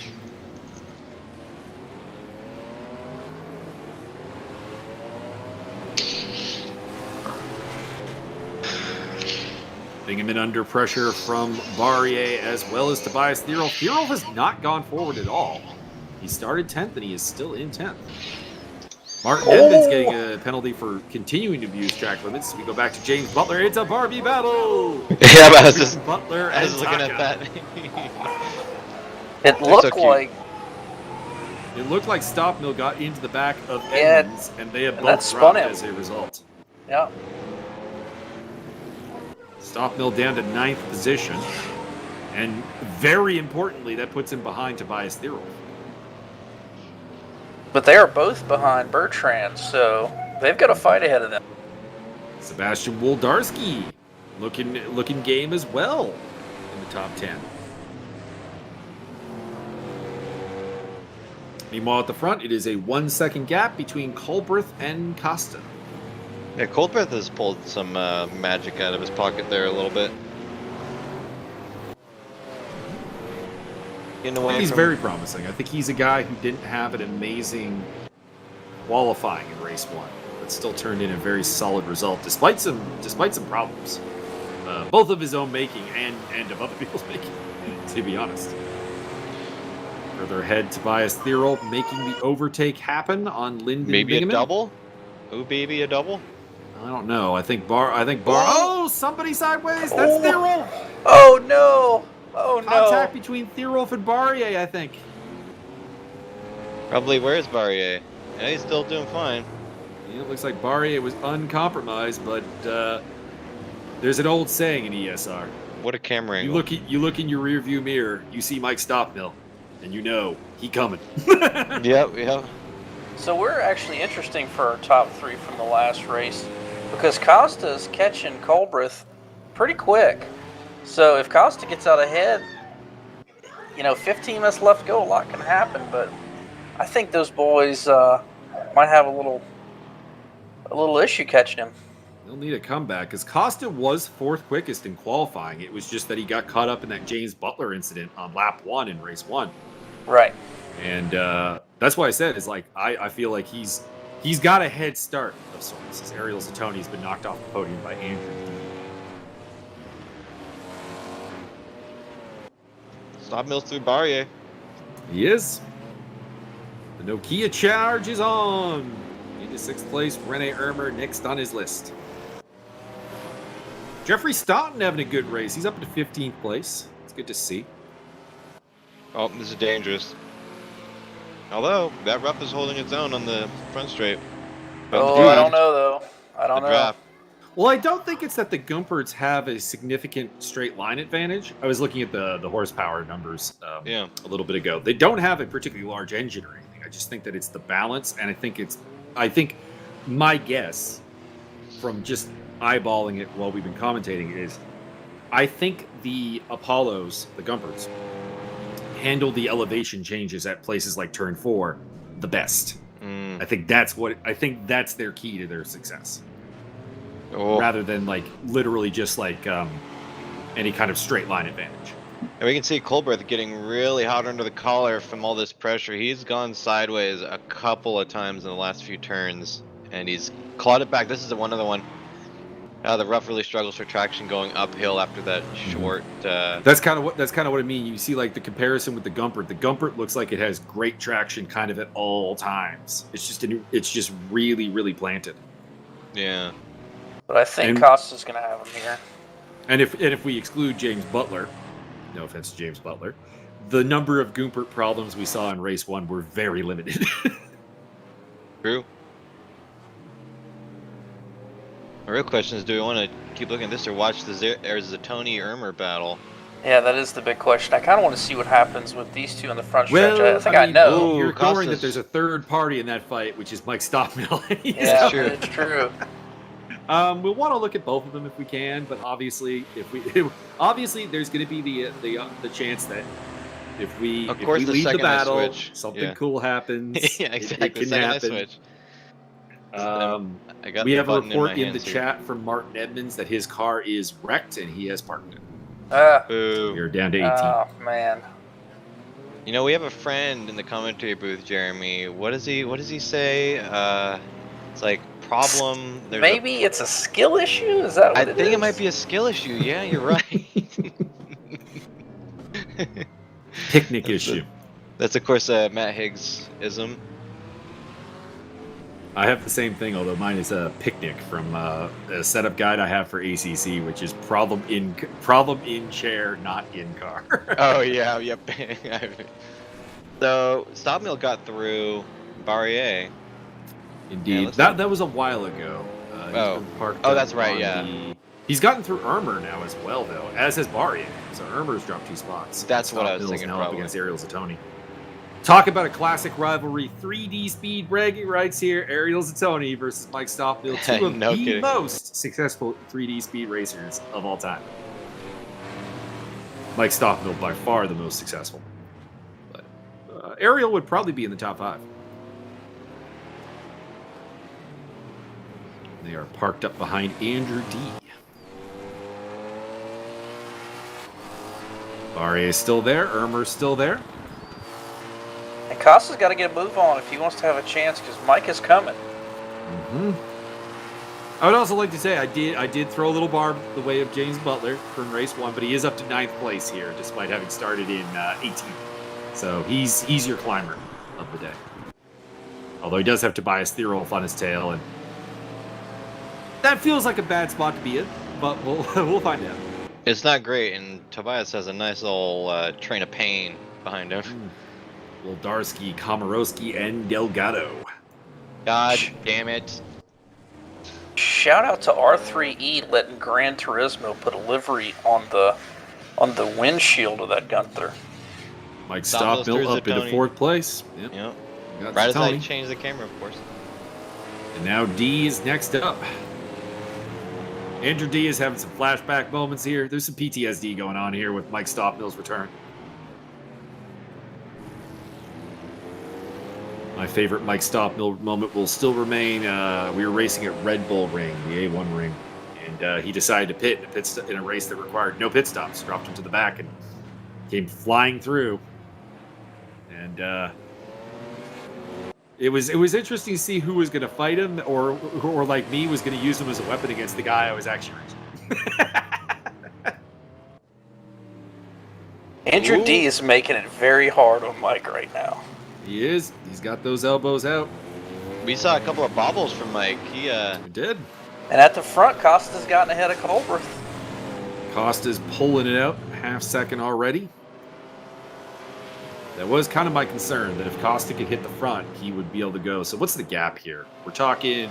Bigeman under pressure from Barrier as well as Tobias Thierolf. Thierolf has not gone forward at all. He started 10th and he is still in 10th. Martin Edmonds getting a penalty for continuing to abuse track limits. We go back to James Butler. It's a Barbie battle. Yeah, but I was Butler I was looking at that. It looked like Stoffmill got into the back of Edmonds, and they have both dropped as a result. Yeah. Stoffmill down to 9th position, and very importantly, that puts him behind Tobias Thierolf. But they are both behind Bertrand, so they've got a fight ahead of them. Sebastian Woldarski looking game as well in the top 10. Meanwhile, at the front, it is a 1-second gap between Culbreth and Costa. Yeah, Cold Breath has pulled some magic out of his pocket there a little bit. Getting away He's from... very promising. I think he's a guy who didn't have an amazing qualifying in race 1, but still turned in a very solid result despite some problems, both of his own making and of other people's making. To be honest. Further ahead, Tobias Thierol making the overtake happen on Lyndon Maybe Bingaman. a double? Oh, baby, a double? I don't know. I think Bar. Oh, somebody sideways. That's Oh. Thierol. Oh no! Oh Contact no! between Thierolf and Barrier, I think. Probably. Where's Barrier? Yeah, he's still doing fine. Yeah, it looks like Barrier was uncompromised, but there's an old saying in ESR. What a camera You angle. look in your rearview mirror, you see Mike Stockmill, and you know he coming. Yep. So we're actually interesting for our top 3 from the last race because Costa's catching Colbreth pretty quick. So if Costa gets out ahead, 15 minutes left to go, a lot can happen. But I think those boys might have a little issue catching him. He'll need a comeback because Costa was 4th quickest in qualifying. It was just that he got caught up in that James Butler incident on lap 1 in race 1. Right. And that's why I said is like I feel like he's got a head start of sorts. As Ariel Zatoni's been knocked off the podium by Andrew. Stop Mills through Barrier. He is. The Nokia charge is on. Into 6th place, Rene Ermer next on his list. Jeffrey Staunton having a good race. He's up to 15th place. It's good to see. Oh, this is dangerous. Although, that rough is holding its own on the front straight. But Oh, I don't know, though. I don't know. Draft. Well, I don't think it's that the Gumperts have a significant straight line advantage. I was looking at the horsepower numbers a little bit ago. They don't have a particularly large engine or anything. I just think that it's the balance, and I think my guess from just eyeballing it while we've been commentating is I think the Apollos, the Gumperts, handle the elevation changes at places like turn 4 the best. I think that's their key to their success. Rather than literally just any kind of straight line advantage. And we can see Colbert getting really hot under the collar from all this pressure. He's gone sideways a couple of times in the last few turns, and he's clawed it back. This is another one. The rough really struggles for traction going uphill after that short. That's kind of what I mean. You see, the comparison with the Gumpert. The Gumpert looks like it has great traction, kind of at all times. It's just really, really planted. Yeah. But I think Costa's going to have him here. And if we exclude James Butler, no offense to James Butler, the number of Gumpert problems we saw in race 1 were very limited. True. The real question is, do we want to keep looking at this or watch the Zatoni-Ermer battle? Yeah, that is the big question. I kind of want to see what happens with these two in the front stretch. I think I know. You're ignoring that there's a third party in that fight, which is Mike Stockmill. Yeah, it's true. We'll want to look at both of them if we can, but obviously, there's going to be the chance that if we lead the battle, something cool happens. Yeah, exactly. It can happen. We have a report in the chat from Martin Edmonds that his car is wrecked and he has parked it. We're down to 18. Oh man. We have a friend in the commentary booth, Jeremy. What does he say? It's like problem. Maybe it's a skill issue. Is that what I think it might be a skill issue. Yeah, you're right. Picnic issue. That's of course Matt Higgs-ism. I have the same thing, although mine is a picnic from a setup guide I have for ACC, which is problem in chair, not in car. Oh yeah, yep. So Stockmill got through Barrier. Indeed, that was a while ago. That's right. Yeah, he's gotten through Ermer now as well, though, as has Barrier. So Ermer's dropped 2 spots. That's what I was thinking. Now up against Ariel Zatoni. Talk about a classic rivalry. 3D speed bragging rights here. Ariel Zatoni versus Mike Stockmill. 2 of the most successful 3D speed racers of all time. Mike Stockmill by far the most successful. But Ariel would probably be in the top 5. They are parked up behind Andrew D. Barrier's still there. Irmer's still there. And Costa's got to get a move on if he wants to have a chance, because Mike is coming. I would also like to say I did throw a little barb the way of James Butler from race 1, but he is up to 9th place here, despite having started in 18th. So he's your climber of the day. Although he does have Tobias Thierolf on his tail, and that feels like a bad spot to be in, but we'll find out. It's not great, and Tobias has a nice little train of pain behind him. Woldarski, Komorowski, and Delgado. God damn it. Shout out to R3E letting Gran Turismo put a livery on the windshield of that Gunther. Mike Stockmill up into 4th place. Yep. Got Right as I Tony. change the camera, of course. And now D is next up. Andrew D is having some flashback moments here. There's some PTSD going on here with Mike Stockmill's return. My favorite Mike Stockmill moment will still remain. We were racing at Red Bull Ring, the A1 ring, and he decided to pit in a race that required no pit stops. Dropped him to the back and came flying through. And it was interesting to see who was going to fight him, or like me was going to use him as a weapon against the guy I was actually racing. Andrew D is making it very hard on Mike right now. He is. He's got those elbows out. We saw a couple of bobbles from Mike. He did. And at the front, Costa's gotten ahead of Colbert. Costa's pulling it out, half second already. That was kind of my concern, that if Costa could hit the front, he would be able to go. So what's the gap here? We're talking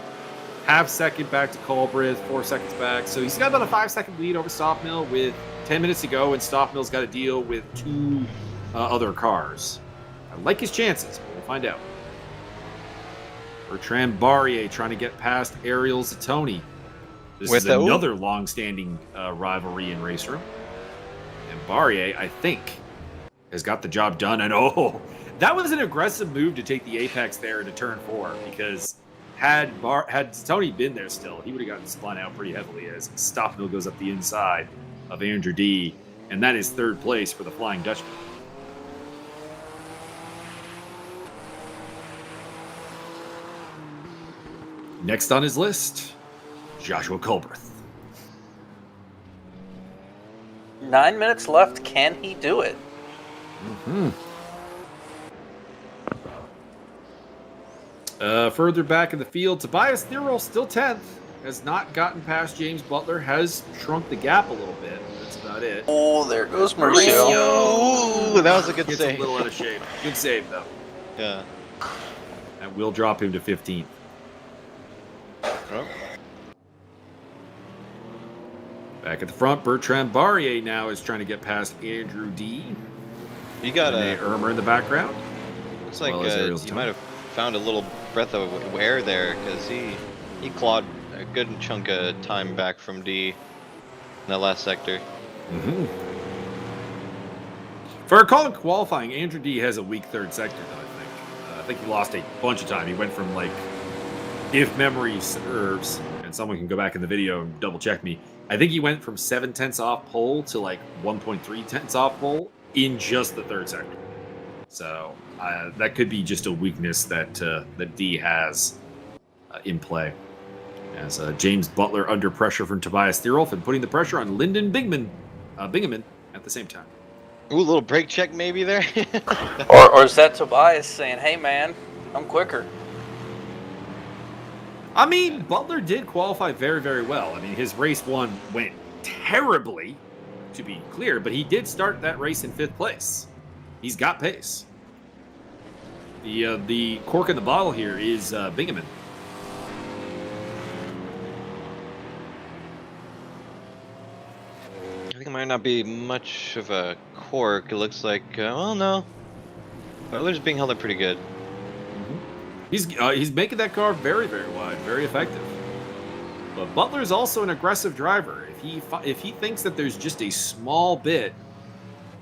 half second back to Colbrith, 4 seconds back. So he's got about a 5-second lead over Stockmill with 10 minutes to go, and Stockmill's got to deal with 2 other cars. I like his chances, but we'll find out. Bertrand Barrier trying to get past Ariel Zatoni. This is another long-standing rivalry in RaceRoom. And Barrier, I think, has got the job done. And that was an aggressive move to take the apex there into turn 4, because had Zatoni been there still, he would have gotten spun out pretty heavily as Stockmill goes up the inside of Andrew D. And that is 3rd place for the Flying Dutchman. Next on his list, Joshua Colbrith. 9 minutes left. Can he do it? Further back in the field, Tobias Thierol still 10th. Has not gotten past James Butler. Has shrunk the gap a little bit. That's about it. Oh, there goes Mauricio. Ooh, that was a good Gets save. a little out of shape. Good save, though. Yeah. And we'll drop him to 15th. Oh. Back at the front, Bertrand Barrier now is trying to get past Andrew D. You got Irmer in the background. Looks like well you might have found a little breath of air there, because he clawed a good chunk of time back from D in that last sector. For a call in qualifying, Andrew D has a weak 3rd sector, though, I think. I think he lost a bunch of time. He went from, like, if memory serves, and someone can go back in the video and double check me, I think he went from 7 tenths off pole to like 1.3 tenths off pole in just the 3rd sector. So that could be just a weakness that that D has in play. As James Butler under pressure from Tobias Thierolf and putting the pressure on Lyndon Bingaman at the same time. Ooh, a little brake check maybe there. or is that Tobias saying, "Hey man, I'm quicker"? I mean, Butler did qualify very, very well. I mean, his race 1 went terribly, to be clear, but he did start that race in 5th place. He's got pace. The cork in the bottle here is Bingaman. I think it might not be much of a cork. It looks like, well, no. Butler's being held up pretty good. He's making that car very, very wide, very effective. But Butler's also an aggressive driver. If he thinks that there's just a small bit,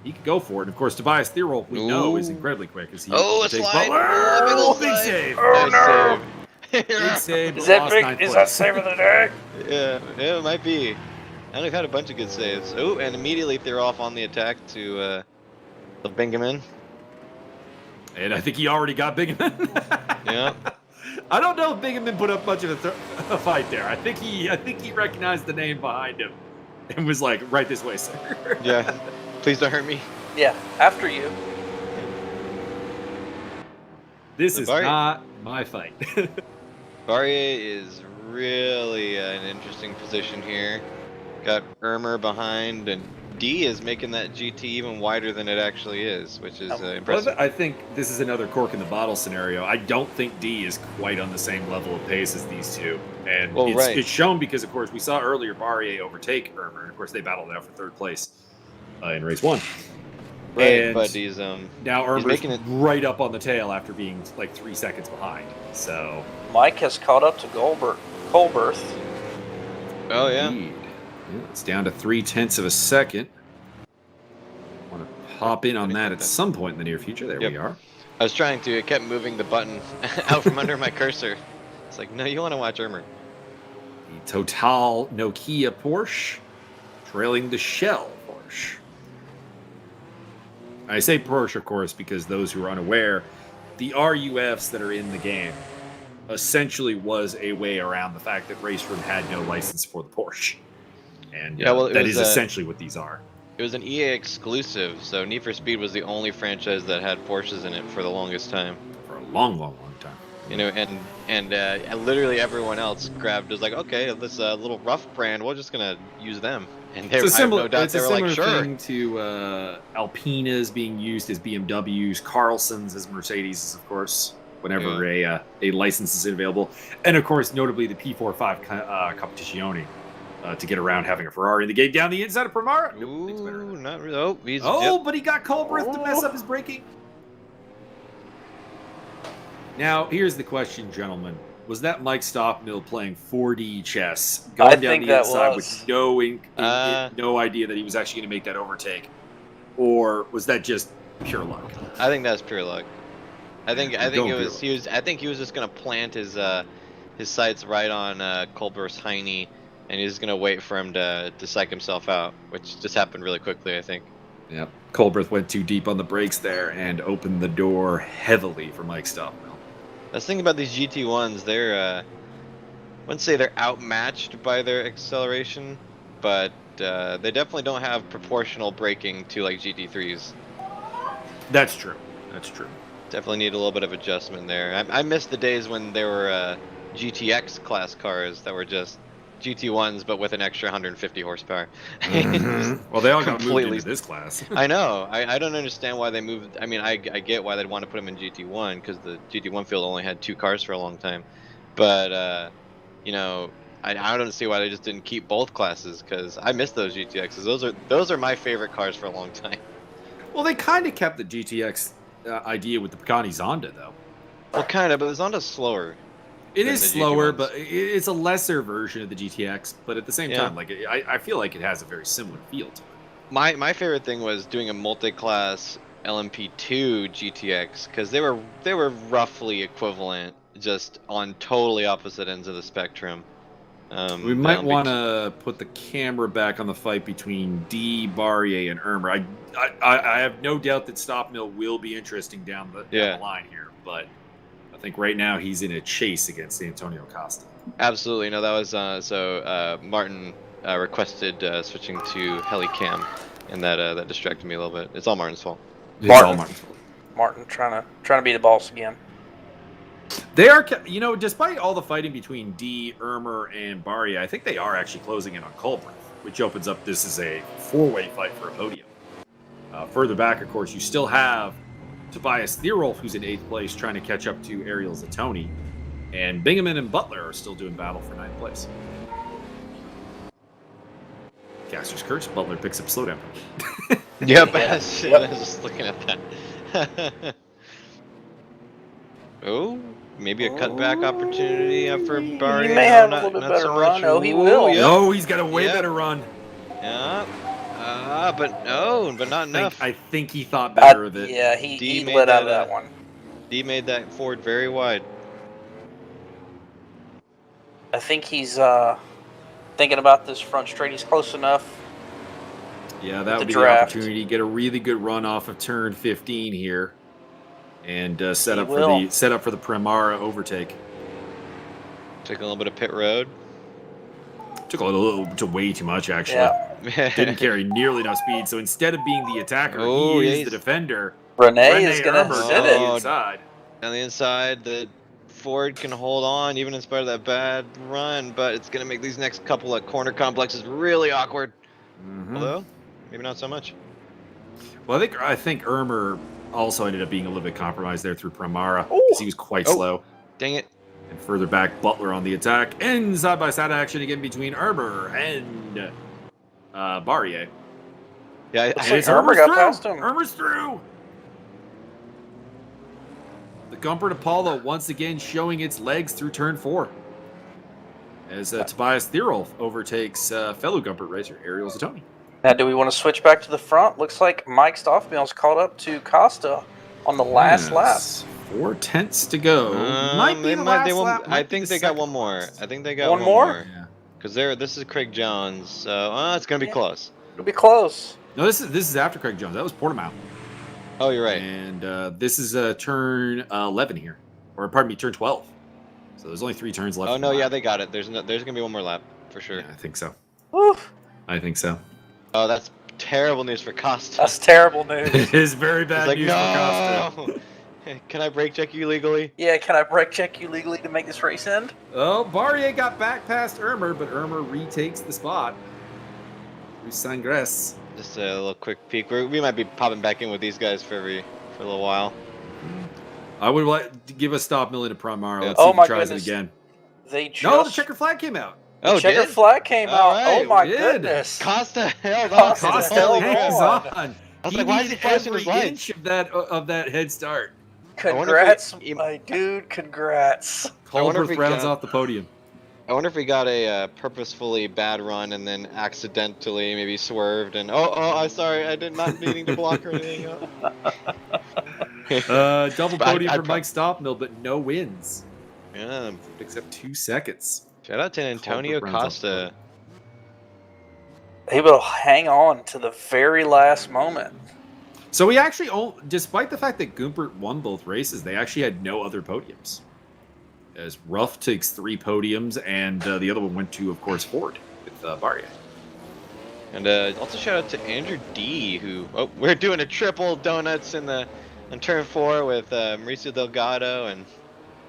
he could go for it. And of course, Tobias Thierol, we know, is incredibly quick. As he a takes slide. Butler. Big Big slide. save. Oh, Nice Big save. Is that lost big? ninth Is that place. save of the day? Yeah, it might be. And we've had a bunch of good saves. Oh, and immediately they're off on the attack to Bingaman. And I think he already got Bingaman. Yeah. I don't know if Bingaman put up much of a fight there. I think he recognized the name behind him and was like, "Right this way, sir." Yeah. Please don't hurt me. Yeah, after you. This The is Barry- not my fight. Barrier is really an interesting position here. Got Irmer behind, and D is making that GT even wider than it actually is, which is impressive. Well, I think this is another cork in the bottle scenario. I don't think D is quite on the same level of pace as these two. And Well, right. it's shown because, of course, we saw earlier Barrier overtake Irmer. And, of course, they battled it out for third place in race 1. Right, And but he's now Irmer's making it right up on the tail after being like 3 seconds behind. So Mike has caught up to Colberth. Oh yeah. indeed. Yeah, it's down to 0.3 of a second. Want to hop in on that at some point in the near future. There Yep. we are. I was trying to. It kept moving the button out from under my cursor. It's like, no, you want to watch Irmer. The Total Nokia Porsche trailing the Shell Porsche. I say Porsche, of course, because those who are unaware, the RUFs that are in the game essentially was a way around the fact that RaceRoom had no license for the Porsche. And Yeah, well, it that was, is essentially what these are. It was an EA exclusive, so Need for Speed was the only franchise that had Porsches in it for the longest time. For a long, long, long time. You know, and literally everyone else grabbed was like, okay, this little rough brand, we're just gonna use them. And they, It's a I have similar, no doubt it's they a were similar like, sure. thing to Alpinas being used as BMWs, Carlsons as Mercedes, of course, whenever a license is available. And, of course, notably the P45 Competizione to get around having a Ferrari in the game down the inside of Portimao. Nope, things better. Ooh, not really. Oh, he's Oh, but he got Colberth to mess up his braking. Now, here's the question, gentlemen. Was that Mike Stockmill playing 4D chess, going I down think the that inside was. with no idea that he was actually going to make that overtake? Or was that just pure luck? I think that's pure luck. I think Don't it was feel he was I think he was just gonna plant his sights right on Colbert's hiney, and he's gonna wait for him to psych himself out, which just happened really quickly, I think. Yep. Colberth went too deep on the brakes there and opened the door heavily for Mike Stockmill. I was thinking about these GT1s. They're I wouldn't say they're outmatched by their acceleration, but they definitely don't have proportional braking to like GT3s. That's true. That's true. Definitely need a little bit of adjustment there. I miss the days when there were GTX class cars that were just GT1s but with an extra 150 horsepower. Mm-hmm. Well, they all got moved Completely- into this class. I know. I don't understand why they moved. I mean, I get why they'd want to put them in GT1 because the GT1 field only had 2 cars for a long time. But, you know, I don't see why they just didn't keep both classes because I miss those GTXs. Those are my favorite cars for a long time. Well, they kind of kept the GTX idea with the Pagani Zonda, though. Well, kind of, but the Zonda's slower. It than is the slower, GT1s. but it's a lesser version of the GTX. But at the same Yeah. time, like I feel like it has a very similar feel to it. My favorite thing was doing a multi-class LMP2 GTX because they were roughly equivalent, just on totally opposite ends of the spectrum. We the might LMP2 want to put the camera back on the fight between D, Barrier, and Irmer. I have no doubt that Stockmill will be interesting down the line here, but I think right now he's in a chase against Antonio Costa. Absolutely, no, that was Martin requested switching to Helicam, and that distracted me a little bit. It's all Martin's fault. It's all Martin's fault. Martin trying to be the boss again. They are, despite all the fighting between D, Irmer, and Barrier, I think they are actually closing in on Colberth, which opens up this is a 4-way fight for a podium. Further back, of course, you still have Tobias Thierolf, who's in 8th place, trying to catch up to Ariel Zatoni, and Bingaman and Butler are still doing battle for 9th place. Caster's Curse, Butler picks up slowdown. Yep, I was just looking at that. Oh, maybe a cutback opportunity for Barry. He may have a little bit better run. Oh, he will. Yep. No, he's got a way Yep. better run. Yeah. But not enough. I think he thought better of it. Yeah, D he made let out that, of that one. D made that forward very wide. I think he's thinking about this front straight. He's close enough. Yeah, that would be draft. the opportunity to get a really good run off of turn 15 here, and set He up will. for the Primara overtake. Took a little bit of pit road. Took way too much actually. Yeah. Didn't carry nearly enough speed, so instead of being the attacker, Oh, he yeah, is he's- the defender. Renee is going to Ermer sit on it. the inside. On the inside, the Ford can hold on even in spite of that bad run, but it's going to make these next couple of corner complexes really awkward. Although, maybe not so much. Well, I think Ermer also ended up being a little bit compromised there through Primara because he was quite slow. Dang it. And further back, Butler on the attack. And side-by-side action again between Ermer and Barrier. Yeah, Looks like Ermer got past him. Ermer's through! The Gumpert Apollo once again showing its legs through turn 4. As Tobias Thierolf overtakes fellow Gumpert racer Ariel Zatoni. Now, do we want to switch back to the front? Looks like Mike Stoffmeal's caught up to Costa on the last lap. 4/10 to go. Might be the last lap. I think they got one more. I think they got one more. Yeah. Because this is Craig Jones, so it's gonna be close. It'll be close. No, this is after Craig Jones. That was Portimao. Oh, you're right. And this is turn 11 here, or pardon me, turn 12. So there's only 3 turns left. Oh no, yeah, they got it. There's gonna be one more lap for sure. Yeah, I think so. Oof. I think so. Oh, that's terrible news for Costa. That's terrible news. It is very bad He's like, news for Costa. no. Can I brake check you legally? Yeah, can I brake check you legally to make this race end? Oh, Barrier got back past Ermer, but Ermer retakes the spot. Through Sangres. Just a little quick peek. We might be popping back in with these guys for a little while. I would like to give a stop million to Primara. Yeah. Let's see Oh if my he tries goodness. it again. They just... No, the checker flag came out. Oh, checker did? flag came All out. right, Oh my we did. goodness. Costa held on. Costa Costa held hangs on. on. I was He like, why is he needed flashing every his lights? inch of that head start. Congrats, I wonder if he- my dude. Congrats. wonder if Colbert he rounds got- off the podium. I wonder if he got a purposefully bad run and then accidentally maybe swerved and I'm sorry, I did not meaning to block or anything. Double podium for Mike Stoppmill, but no wins. Yeah. Except 2 seconds. Shout out to Antonio Colbert rounds off the Costa. Able to hang on to the very last moment. So we actually, despite the fact that Gumpert won both races, they actually had no other podiums. As Ruff takes 3 podiums, and the other one went to, of course, Ford with Barrier. And also shout out to Andrew D, who we're doing a triple donuts in turn 4 with Mauricio Delgado and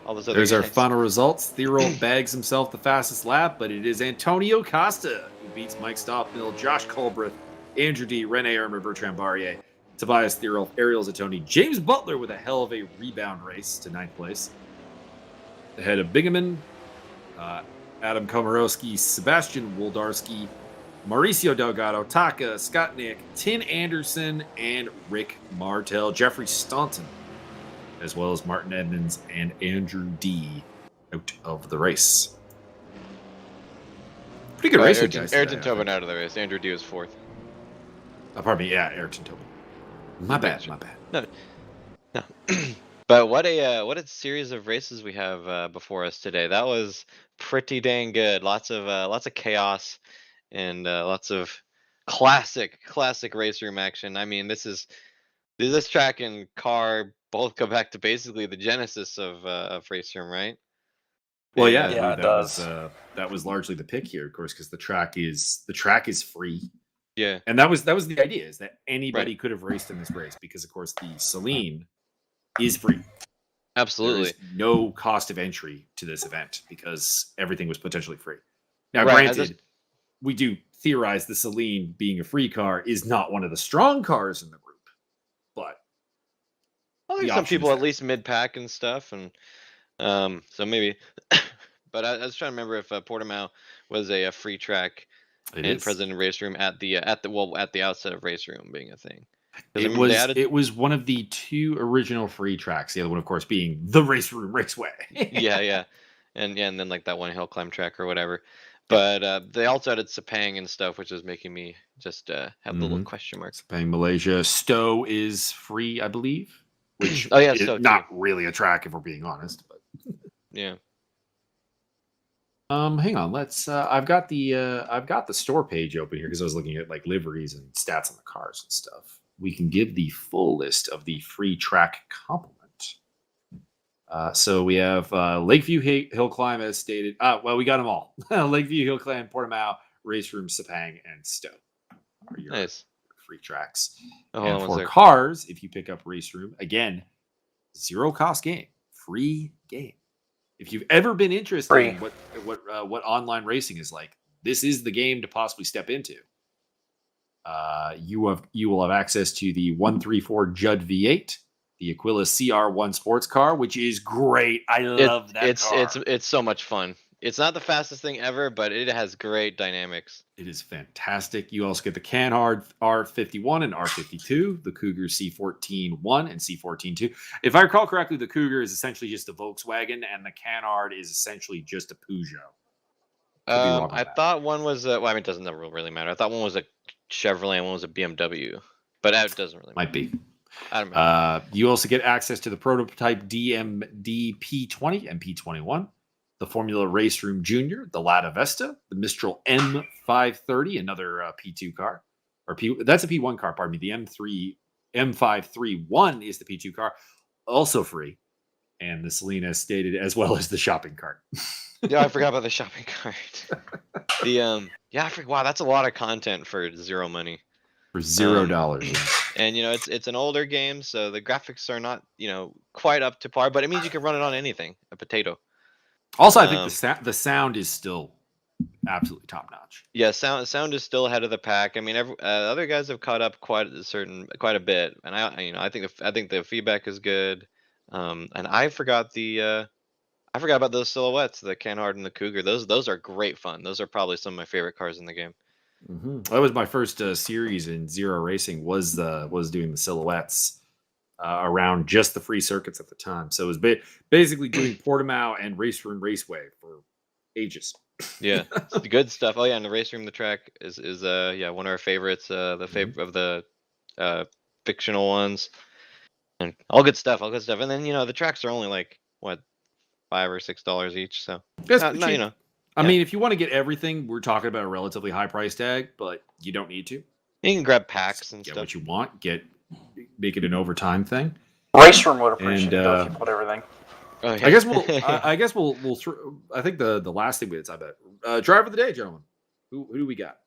all those other There's our guys. final results. Thierol bags himself the fastest lap, but it is Antonio Costa who beats Mike Stoppmill, Josh Colbreth, Andrew D, Rene Ermer, Bertrand Barrier, Tobias Thierol, Ariel Zatoni, James Butler with a hell of a rebound race to 9th place. Ahead of Bingaman, Adam Komorowski, Sebastian Woldarski, Mauricio Delgado, Taka, Scott Nick, Tin Anderson, and Rick Martel, Jeffrey Staunton, as well as Martin Edmonds and Andrew D out of the race. Pretty good racing, guys. Ayrton Tobin out of the race. Andrew D was 4th. Pardon me, yeah, Ayrton Tobin. My bad. No. But what a series of races we have before us today. That was pretty dang good. Lots of chaos and lots of classic race room action. I mean, this track and car both go back to basically the genesis of race room, right? Well, yeah, Yeah, it does. That was largely the pick here, of course, because the track is free. Yeah. And that was the idea, is that anybody could have raced in this race because, of course, the Saleen is free. Absolutely. There is no cost of entry to this event because everything was potentially free. Now, Right, granted, we do theorize the Saleen being a free car is not one of the strong cars in the group, but I think the some option's people at there. least mid-pack and stuff, and so maybe. But I was trying to remember if Portimao was a free track in President Race Room at the outset of Race Room being a thing. It was one of the 2 original free tracks. The other one, of course, being the Race Room Raceway. yeah, and then like that one hill climb track or whatever. But they also added Sepang and stuff, which is making me just have the little question marks. Sepang, Malaysia. Stowe is free, I believe. Which Stowe is not really a track, if we're being honest. But yeah. Hang on. Let's. I've got the store page open here because I was looking at like liveries and stats on the cars and stuff. We can give the full list of the free track complement. So we have Lakeview Hill Climb as stated. Well, we got them all. Lakeview Hill Climb, Portimao, RaceRoom, Sepang, and Stowe are your Nice. free tracks. Oh, And hold on one for sec. cars, if you pick up RaceRoom, again, zero cost game, free game. If you've ever been interested Free. in what online racing is like, this is the game to possibly step into. You will have access to the 134 Judd V8, the Aquila CR1 sports car, which is great. I love that car. It's so much fun. It's not the fastest thing ever, but it has great dynamics. It is fantastic. You also get the Canhard R51 and R52, the Cougar C14-1 and C14-2. If I recall correctly, the Cougar is essentially just a Volkswagen, and the Canhard is essentially just a Peugeot. I thought one was well, I mean, it doesn't really matter. I thought one was a Chevrolet and one was a BMW, but that doesn't really matter. Might be. I don't know. You also get access to the prototype DMD P20 and P21, the Formula RaceRoom Junior, the Lada Vesta, the Mistral M530, another P2 car, that's a P1 car. Pardon me. The M531 is the P2 car, also free, and the Selena as stated, as well as the shopping cart. Yeah, I forgot about the shopping cart. I forgot. Wow, that's a lot of content for zero money. For $0. And it's an older game, so the graphics are not quite up to par, but it means you can run it on anything, a potato. Also, I think the sound is still absolutely top notch. Yeah, sound is still ahead of the pack. I mean, other guys have caught up quite a bit, and I think the feedback is good. And I forgot about those silhouettes, the Canhard and the Cougar. Those are great fun. Those are probably some of my favorite cars in the game. Mm-hmm. That was my first series in Zero Racing. Was doing the silhouettes around just the free circuits at the time. So it was basically doing Portimao and RaceRoom Raceway for ages. Yeah, it's good stuff. Oh yeah, and the RaceRoom, the track is one of our favorites. The favorite of the fictional ones, and all good stuff. And then the tracks are only like what, $5 or $6 each. So that's not. I mean, if you want to get everything, we're talking about a relatively high price tag, but you don't need to. You can grab packs and get stuff. What you want. Make it an overtime thing. RaceRoom would appreciate it if you put everything. Oh, yeah. I guess we'll. I think the last thing we had to talk about driver of the day, gentlemen. Who do we got?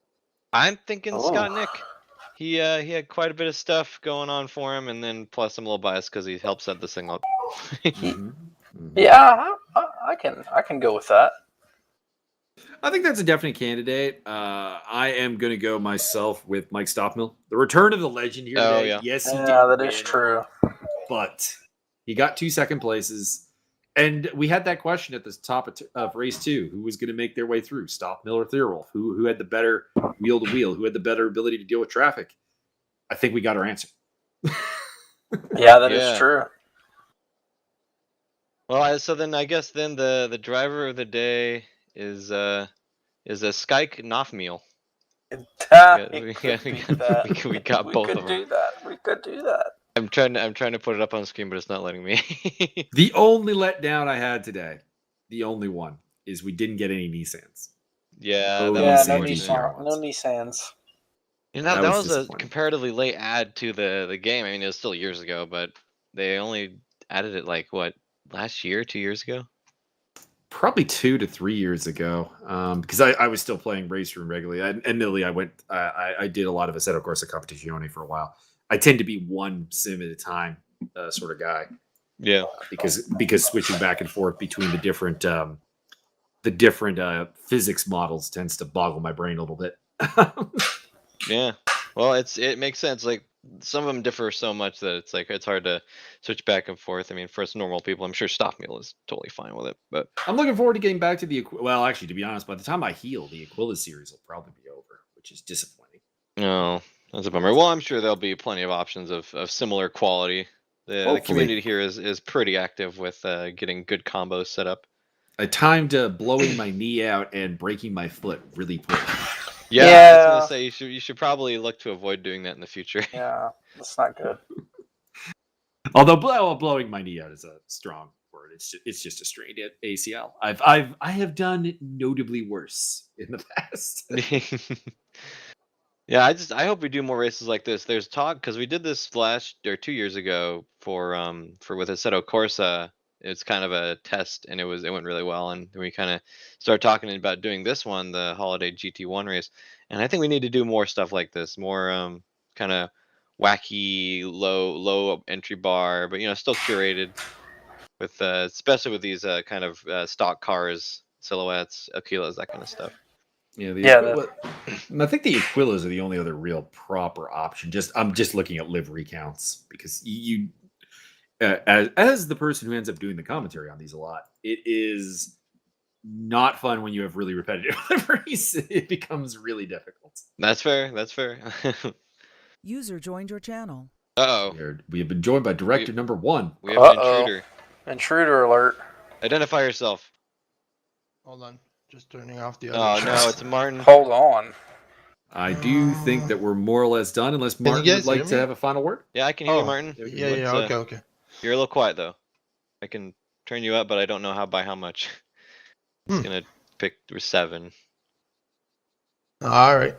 I'm thinking Scott Nick. He had quite a bit of stuff going on for him, and then plus I'm a little biased because he helped set this thing up. Yeah, I can go with that. I think that's a definite candidate. I am going to go myself with Mike Stoffmill. The return of the legend here today. Yeah. Yes, he did. Yeah, that is true. But he got 2 second places. And we had that question at the top of race 2. Who was going to make their way through? Stoffmill or Thierwolf? Who had the better wheel to wheel? Who had the better ability to deal with traffic? I think we got our answer. Yeah, that is true. Well, so then I guess the driver of the day is a Skyke Knopfmeal. We got both of them. We could do that. I'm trying to put it up on the screen, but it's not letting me. The only letdown I had today, the only one, is we didn't get any Nissans. Yeah, no Nissans. That was a comparatively late add to the game. I mean, it was still years ago, but they only added it like what, last year, 2 years ago? Probably 2 to 3 years ago, because I was still playing RaceRoom regularly. Admittedly, I did a lot of Assetto Corsa Competizione for a while. I tend to be one sim at a time sort of guy. Yeah, because switching back and forth between the different physics models tends to boggle my brain a little bit. Yeah, well, it makes sense. Like some of them differ so much that it's hard to switch back and forth. I mean, for us normal people, I'm sure Stoffmill is totally fine with it. But I'm looking forward to getting back to well, actually, to be honest, by the time I heal, the Aquila series will probably be over, which is disappointing. No, that's a bummer. Well, I'm sure there'll be plenty of options of similar quality. The community here is pretty active with getting good combos set up. I timed blowing my knee out and breaking my foot really poorly. Yeah, I was gonna say you should probably look to avoid doing that in the future. Yeah, that's not good. Although blowing my knee out is a strong word. It's just a strained ACL. I have done notably worse in the past. Yeah, I hope we do more races like this. There's talk because we did this last or 2 years ago for with Assetto Corsa. It's kind of a test, and it went really well. And we kind of started talking about doing this one, the Holiday GT1 race. And I think we need to do more stuff like this, more kind of wacky, low entry bar, but still curated with especially with these kind of stock cars, silhouettes, Aquilas, that kind of stuff. Yeah, Yeah, I think the Aquilas are the only other real proper option. I'm just looking at livery counts because you as the person who ends up doing the commentary on these a lot, it is not fun when you have really repetitive liveries. It becomes really difficult. That's fair. That's fair. User joined your channel. Uh-oh. We have been joined by director number 1. We have an Uh-oh. intruder. Intruder alert. Identify yourself. Hold on. Just turning off the Oh, other no, it's Martin. Hold on. I do think that we're more or less done, unless you Martin guys would like hear to me? have a final word. Yeah, I can hear you, Martin. Yeah, okay. You're a little quiet, though. I can turn you up, but I don't know by how much. It's going to pick 7. All right.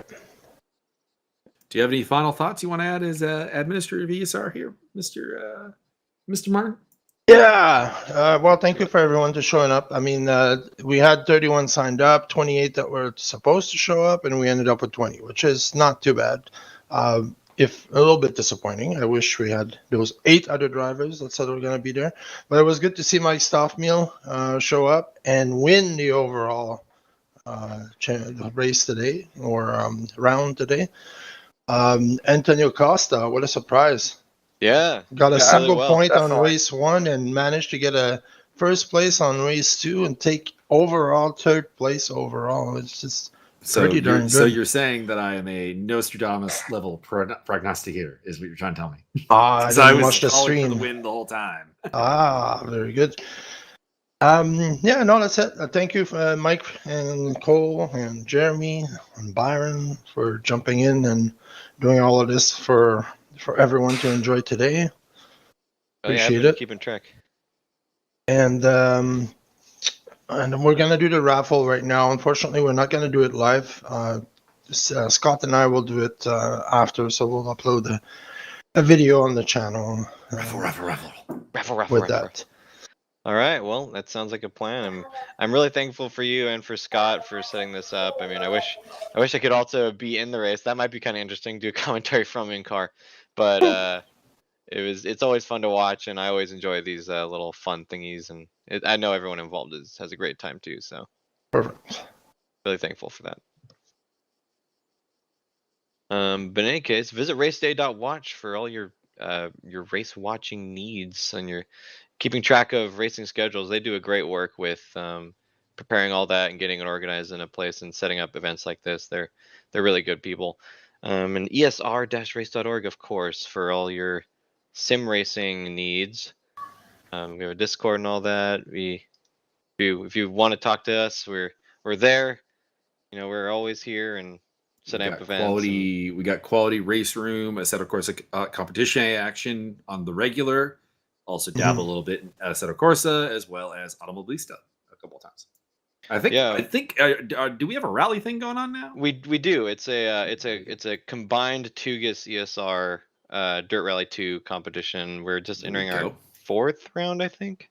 Do you have any final thoughts you want to add as administrator of ESR here, Mr. Martin? Yeah. Well, thank you for everyone to showing up. I mean, we had 31 signed up, 28 that were supposed to show up, and we ended up with 20, which is not too bad. If a little bit disappointing. I wish we had those 8 other drivers that said were going to be there. But it was good to see Mike Stoffmeal show up and win the overall race today, or round today. Antonio Costa, what a surprise. Yeah. Got a did single really well. point on Definitely. race 1 and managed to get a first place on race 2 and take overall 3rd place overall. It's just pretty darn good. So you're saying that I am a Nostradamus level prognosticator, is what you're trying to tell me? I So I didn't was watch the calling for stream. the win the whole time. Very good. Yeah, no, that's it. Thank you, Mike and Cole and Jeremy and Byron, for jumping in and doing all of this for everyone to enjoy today. Appreciate it. Keeping track. And we're gonna do the raffle right now. Unfortunately, we're not gonna do it live. Scott and I will do it after, so we'll upload a video on the channel. Raffle. With that. All right. Well, that sounds like a plan. I'm really thankful for you and for Scott for setting this up. I mean, I wish I could also be in the race. That might be kind of interesting, do a commentary from in car. But it's always fun to watch, and I always enjoy these little fun thingies. And I know everyone involved has a great time too. So Perfect. really thankful for that. But in any case, visit RaceDay.watch for all your race watching needs and your keeping track of racing schedules. They do a great work with preparing all that and getting it organized in a place and setting up events like this. They're really good people. And ESR-race.org, of course, for all your sim racing needs. We have a Discord and all that. If you want to talk to us, we're there. We're always here and setting up events. We got quality race room, Assetto Corsa competition action on the regular. Also dabble a little bit in Assetto Corsa as well as Automobilista a couple of times. I think. Do we have a rally thing going on now? We do. It's a combined Tugas ESR Dirt Rally 2 competition. We're just entering our 4th round, I think,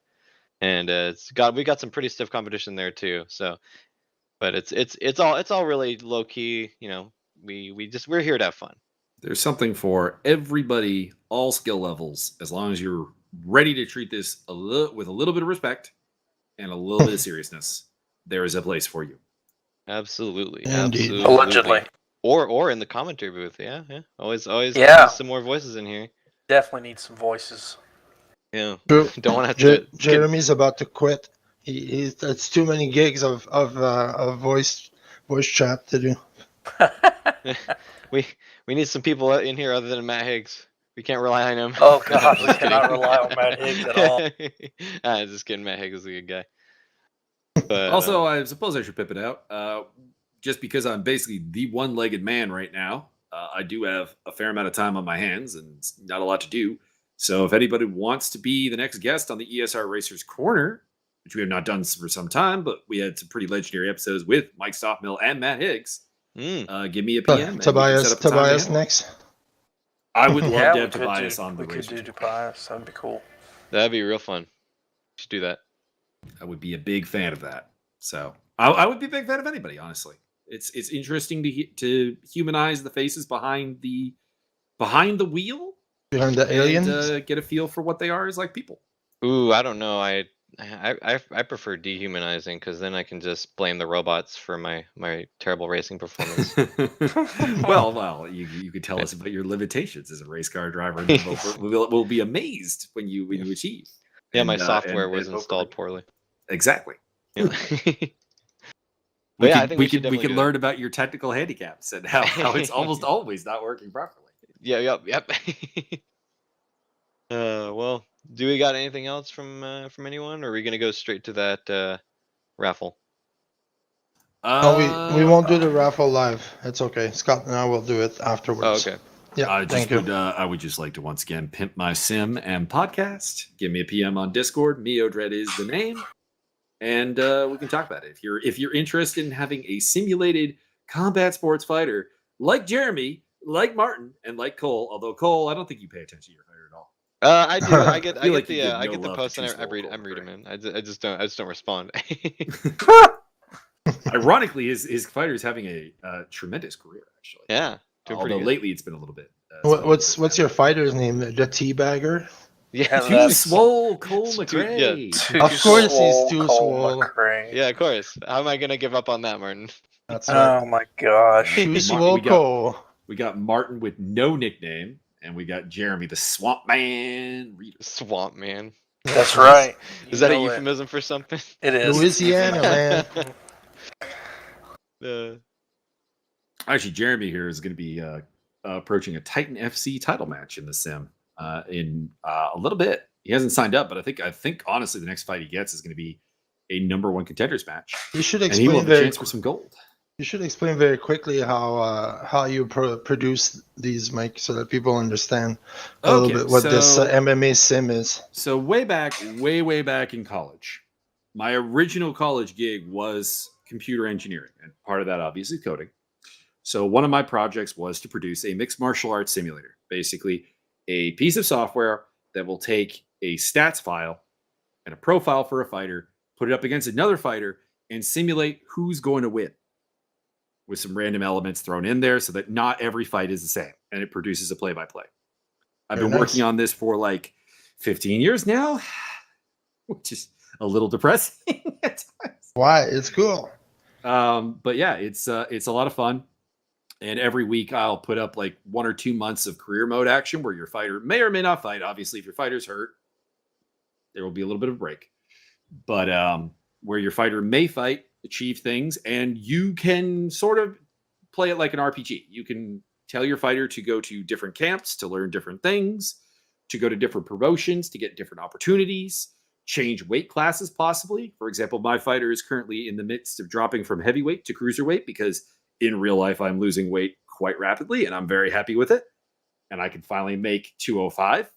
and we got some pretty stiff competition there too. So, but it's all really low key. We're here to have fun. There's something for everybody, all skill levels, as long as you're ready to treat this with a little bit of respect and a little bit of seriousness. There is a place for you. Absolutely. Indeed. Absolutely. Allegedly. Or in the commentary booth. Yeah. Always Yeah. some more voices in here. Definitely need some voices. Yeah. True. Don't want to have to. Jeremy's about to quit. It's too many gigs of voice chat to do. We need some people in here other than Matt Higgs. We can't rely on him. Oh God, we cannot rely on Matt Higgs at all. Just kidding. Matt Higgs is a good guy. But Also, I suppose I should pip it out. Just because I'm basically the one-legged man right now, I do have a fair amount of time on my hands and not a lot to do. So if anybody wants to be the next guest on the ESR Racers Corner, which we have not done for some time, but we had some pretty legendary episodes with Mike Stoffmill and Matt Higgs. Give me a PM. And Tobias next. I would love Yeah, to we have could Tobias do, on the we could Racers do Corner. Tobias. That'd be cool. That'd be real fun. Should do that. I would be a big fan of that. So I would be a big fan of anybody, honestly. It's interesting to humanize the faces behind the wheel, Behind the aliens, and get a feel for what they are as like people. Ooh, I don't know. I prefer dehumanizing because then I can just blame the robots for my terrible racing performance. well, you could tell us about your limitations as a race car driver. And we'll be amazed when you achieve. Yeah, my software was installed poorly. Exactly. Yeah. I think we could do learn about your technical handicaps and how it's almost always not working properly. Yeah, yep. Well, do we got anything else from anyone, or are we gonna go straight to that raffle? we won't do the raffle live. It's okay. Scott and I will do it afterwards. Oh, okay. Yeah, thank you. I would just like to once again pimp my sim and podcast. Give me a PM on Discord. Meodred is the name, and we can talk about it. If you're interested in having a simulated combat sports fighter like Jeremy, like Martin, and like Cole. Although Cole, I don't think you pay attention to your fighter at all. I do. I get no the post and I read them in. I just don't respond. Ironically, his fighter is having a tremendous career, actually. Yeah. Although lately it's been a little bit. What's your fighter's name? The Teabagger? Yeah, Too swole Cole McRae. Of course he's too swole. Yeah, of course. How am I gonna give up on that, Martin? That's right. Oh my gosh. Too swole Cole. We got Martin with no nickname, and we got Jeremy the Swamp Man Reader. Swamp Man. That's right. Is that a euphemism for something? It is. Louisiana, man. Actually, Jeremy here is going to be approaching a Titan FC title match in the sim in a little bit. He hasn't signed up, but I think honestly the next fight he gets is going to be a #1 contenders match. You should explain, and he will have a chance for some gold. You should explain very quickly how you produce these, Mike, so that people understand a little bit what this MMA sim is. So way back in college, my original college gig was computer engineering, and part of that obviously coding. So one of my projects was to produce a mixed martial arts simulator, basically a piece of software that will take a stats file and a profile for a fighter, put it up against another fighter, and simulate who's going to win, with some random elements thrown in there so that not every fight is the same, and it produces a play-by-play. I've been working on this for like 15 years now, which is a little depressing at times. Why? It's cool. But yeah, it's a lot of fun. And every week I'll put up like 1 or 2 months of career mode action where your fighter may or may not fight. Obviously, if your fighter's hurt, there will be a little bit of a break. But where your fighter may fight, achieve things, and you can sort of play it like an RPG. You can tell your fighter to go to different camps to learn different things, to go to different promotions to get different opportunities, change weight classes possibly. For example, my fighter is currently in the midst of dropping from heavyweight to cruiserweight because in real life I'm losing weight quite rapidly, and I'm very happy with it. And I can finally make 205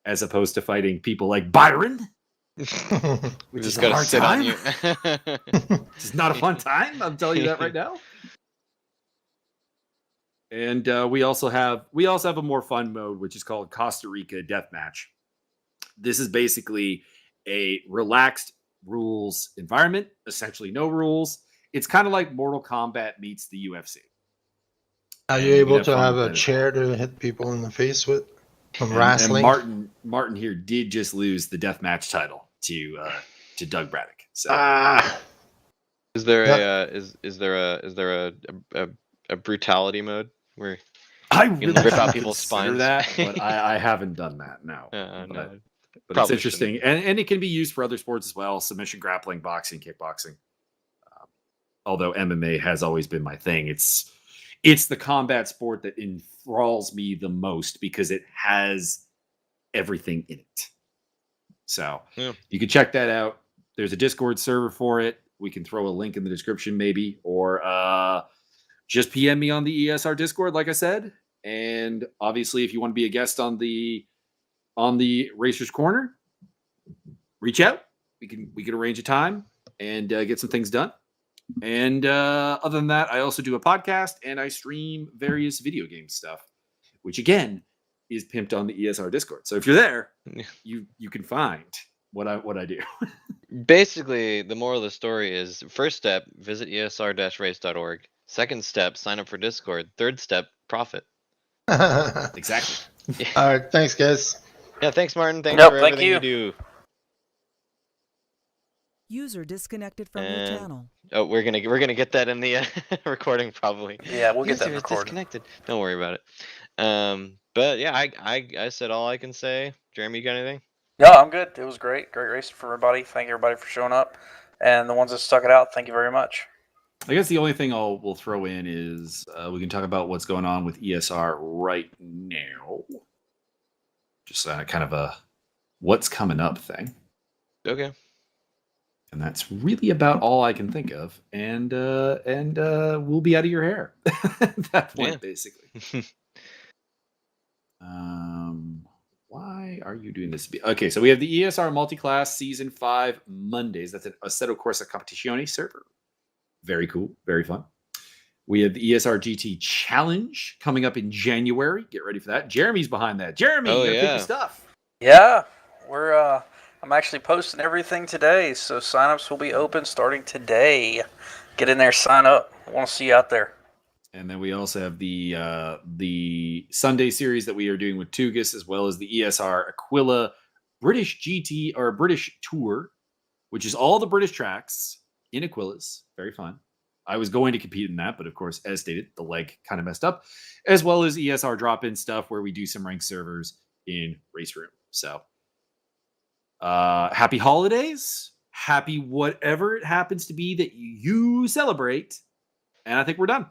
as opposed to fighting people like Byron. Which is a hard time. It's not a fun time. I'm telling you that right now. And we also have a more fun mode, which is called Costa Rica Deathmatch. This is basically a relaxed rules environment, essentially no rules. It's kind of like Mortal Kombat meets the UFC. Are you able to have a chair to hit people in the face with from wrestling? And Martin here did just lose the deathmatch title to Doug Braddock. So is there a brutality mode where I you really rip out people's spines? That, but I haven't done that. No. No. But it's interesting, and it can be used for other sports as well: submission grappling, boxing, kickboxing. Although MMA has always been my thing, it's the combat sport that enthralls me the most because it has everything in it. So you can check that out. There's a Discord server for it. We can throw a link in the description maybe, or just PM me on the ESR Discord, like I said. And obviously, if you want to be a guest on the on the Racers Corner, reach out. We can arrange a time and get some things done. And other than that, I also do a podcast and I stream various video game stuff, which again is pimped on the ESR Discord. So if you're there, you can find what I do. Basically, the moral of the story is: first step, visit ESR-race.org. Second step, sign up for Discord. Third step, profit. Exactly. Yeah. All right, thanks, guys. Yeah, thanks, Martin. Thanks Nope, for thank everything you you. do. User disconnected from your And- channel. Oh, we're gonna get that in the recording probably. Yeah, we'll get that User is recorded. disconnected. Don't worry about it. But yeah, I said all I can say. Jeremy, you got anything? No, I'm good. It was great. Great racing for everybody. Thank everybody for showing up. And the ones that stuck it out, thank you very much. I guess the only thing we'll throw in is we can talk about what's going on with ESR right now. Just kind of a what's coming up thing. Okay. And that's really about all I can think of. And we'll be out of your hair at that point, Yeah. basically. Why are you doing this? Okay, so we have the ESR Multiclass Season 5 Mondays. That's an Assetto Corsa Competizione server. Very cool. Very fun. We have the ESR GT Challenge coming up in January. Get ready for that. Jeremy's behind that. Jeremy, Oh, you gotta pick yeah. your stuff. Yeah, I'm actually posting everything today, so signups will be open starting today. Get in there, sign up. I want to see you out there. And then we also have the Sunday series that we are doing with Tugas, as well as the ESR Aquila British GT or British Tour, which is all the British tracks in Aquilas. Very fun. I was going to compete in that, but of course, as stated, the leg kind of messed up, as well as ESR drop-in stuff where we do some ranked servers in RaceRoom. So happy holidays. Happy whatever it happens to be that you celebrate. And I think we're done.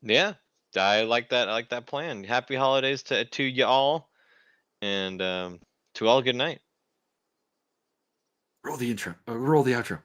Yeah, I like that. I like that plan. Happy holidays to y'all, and to all, good night. Roll the intro. Roll the outro.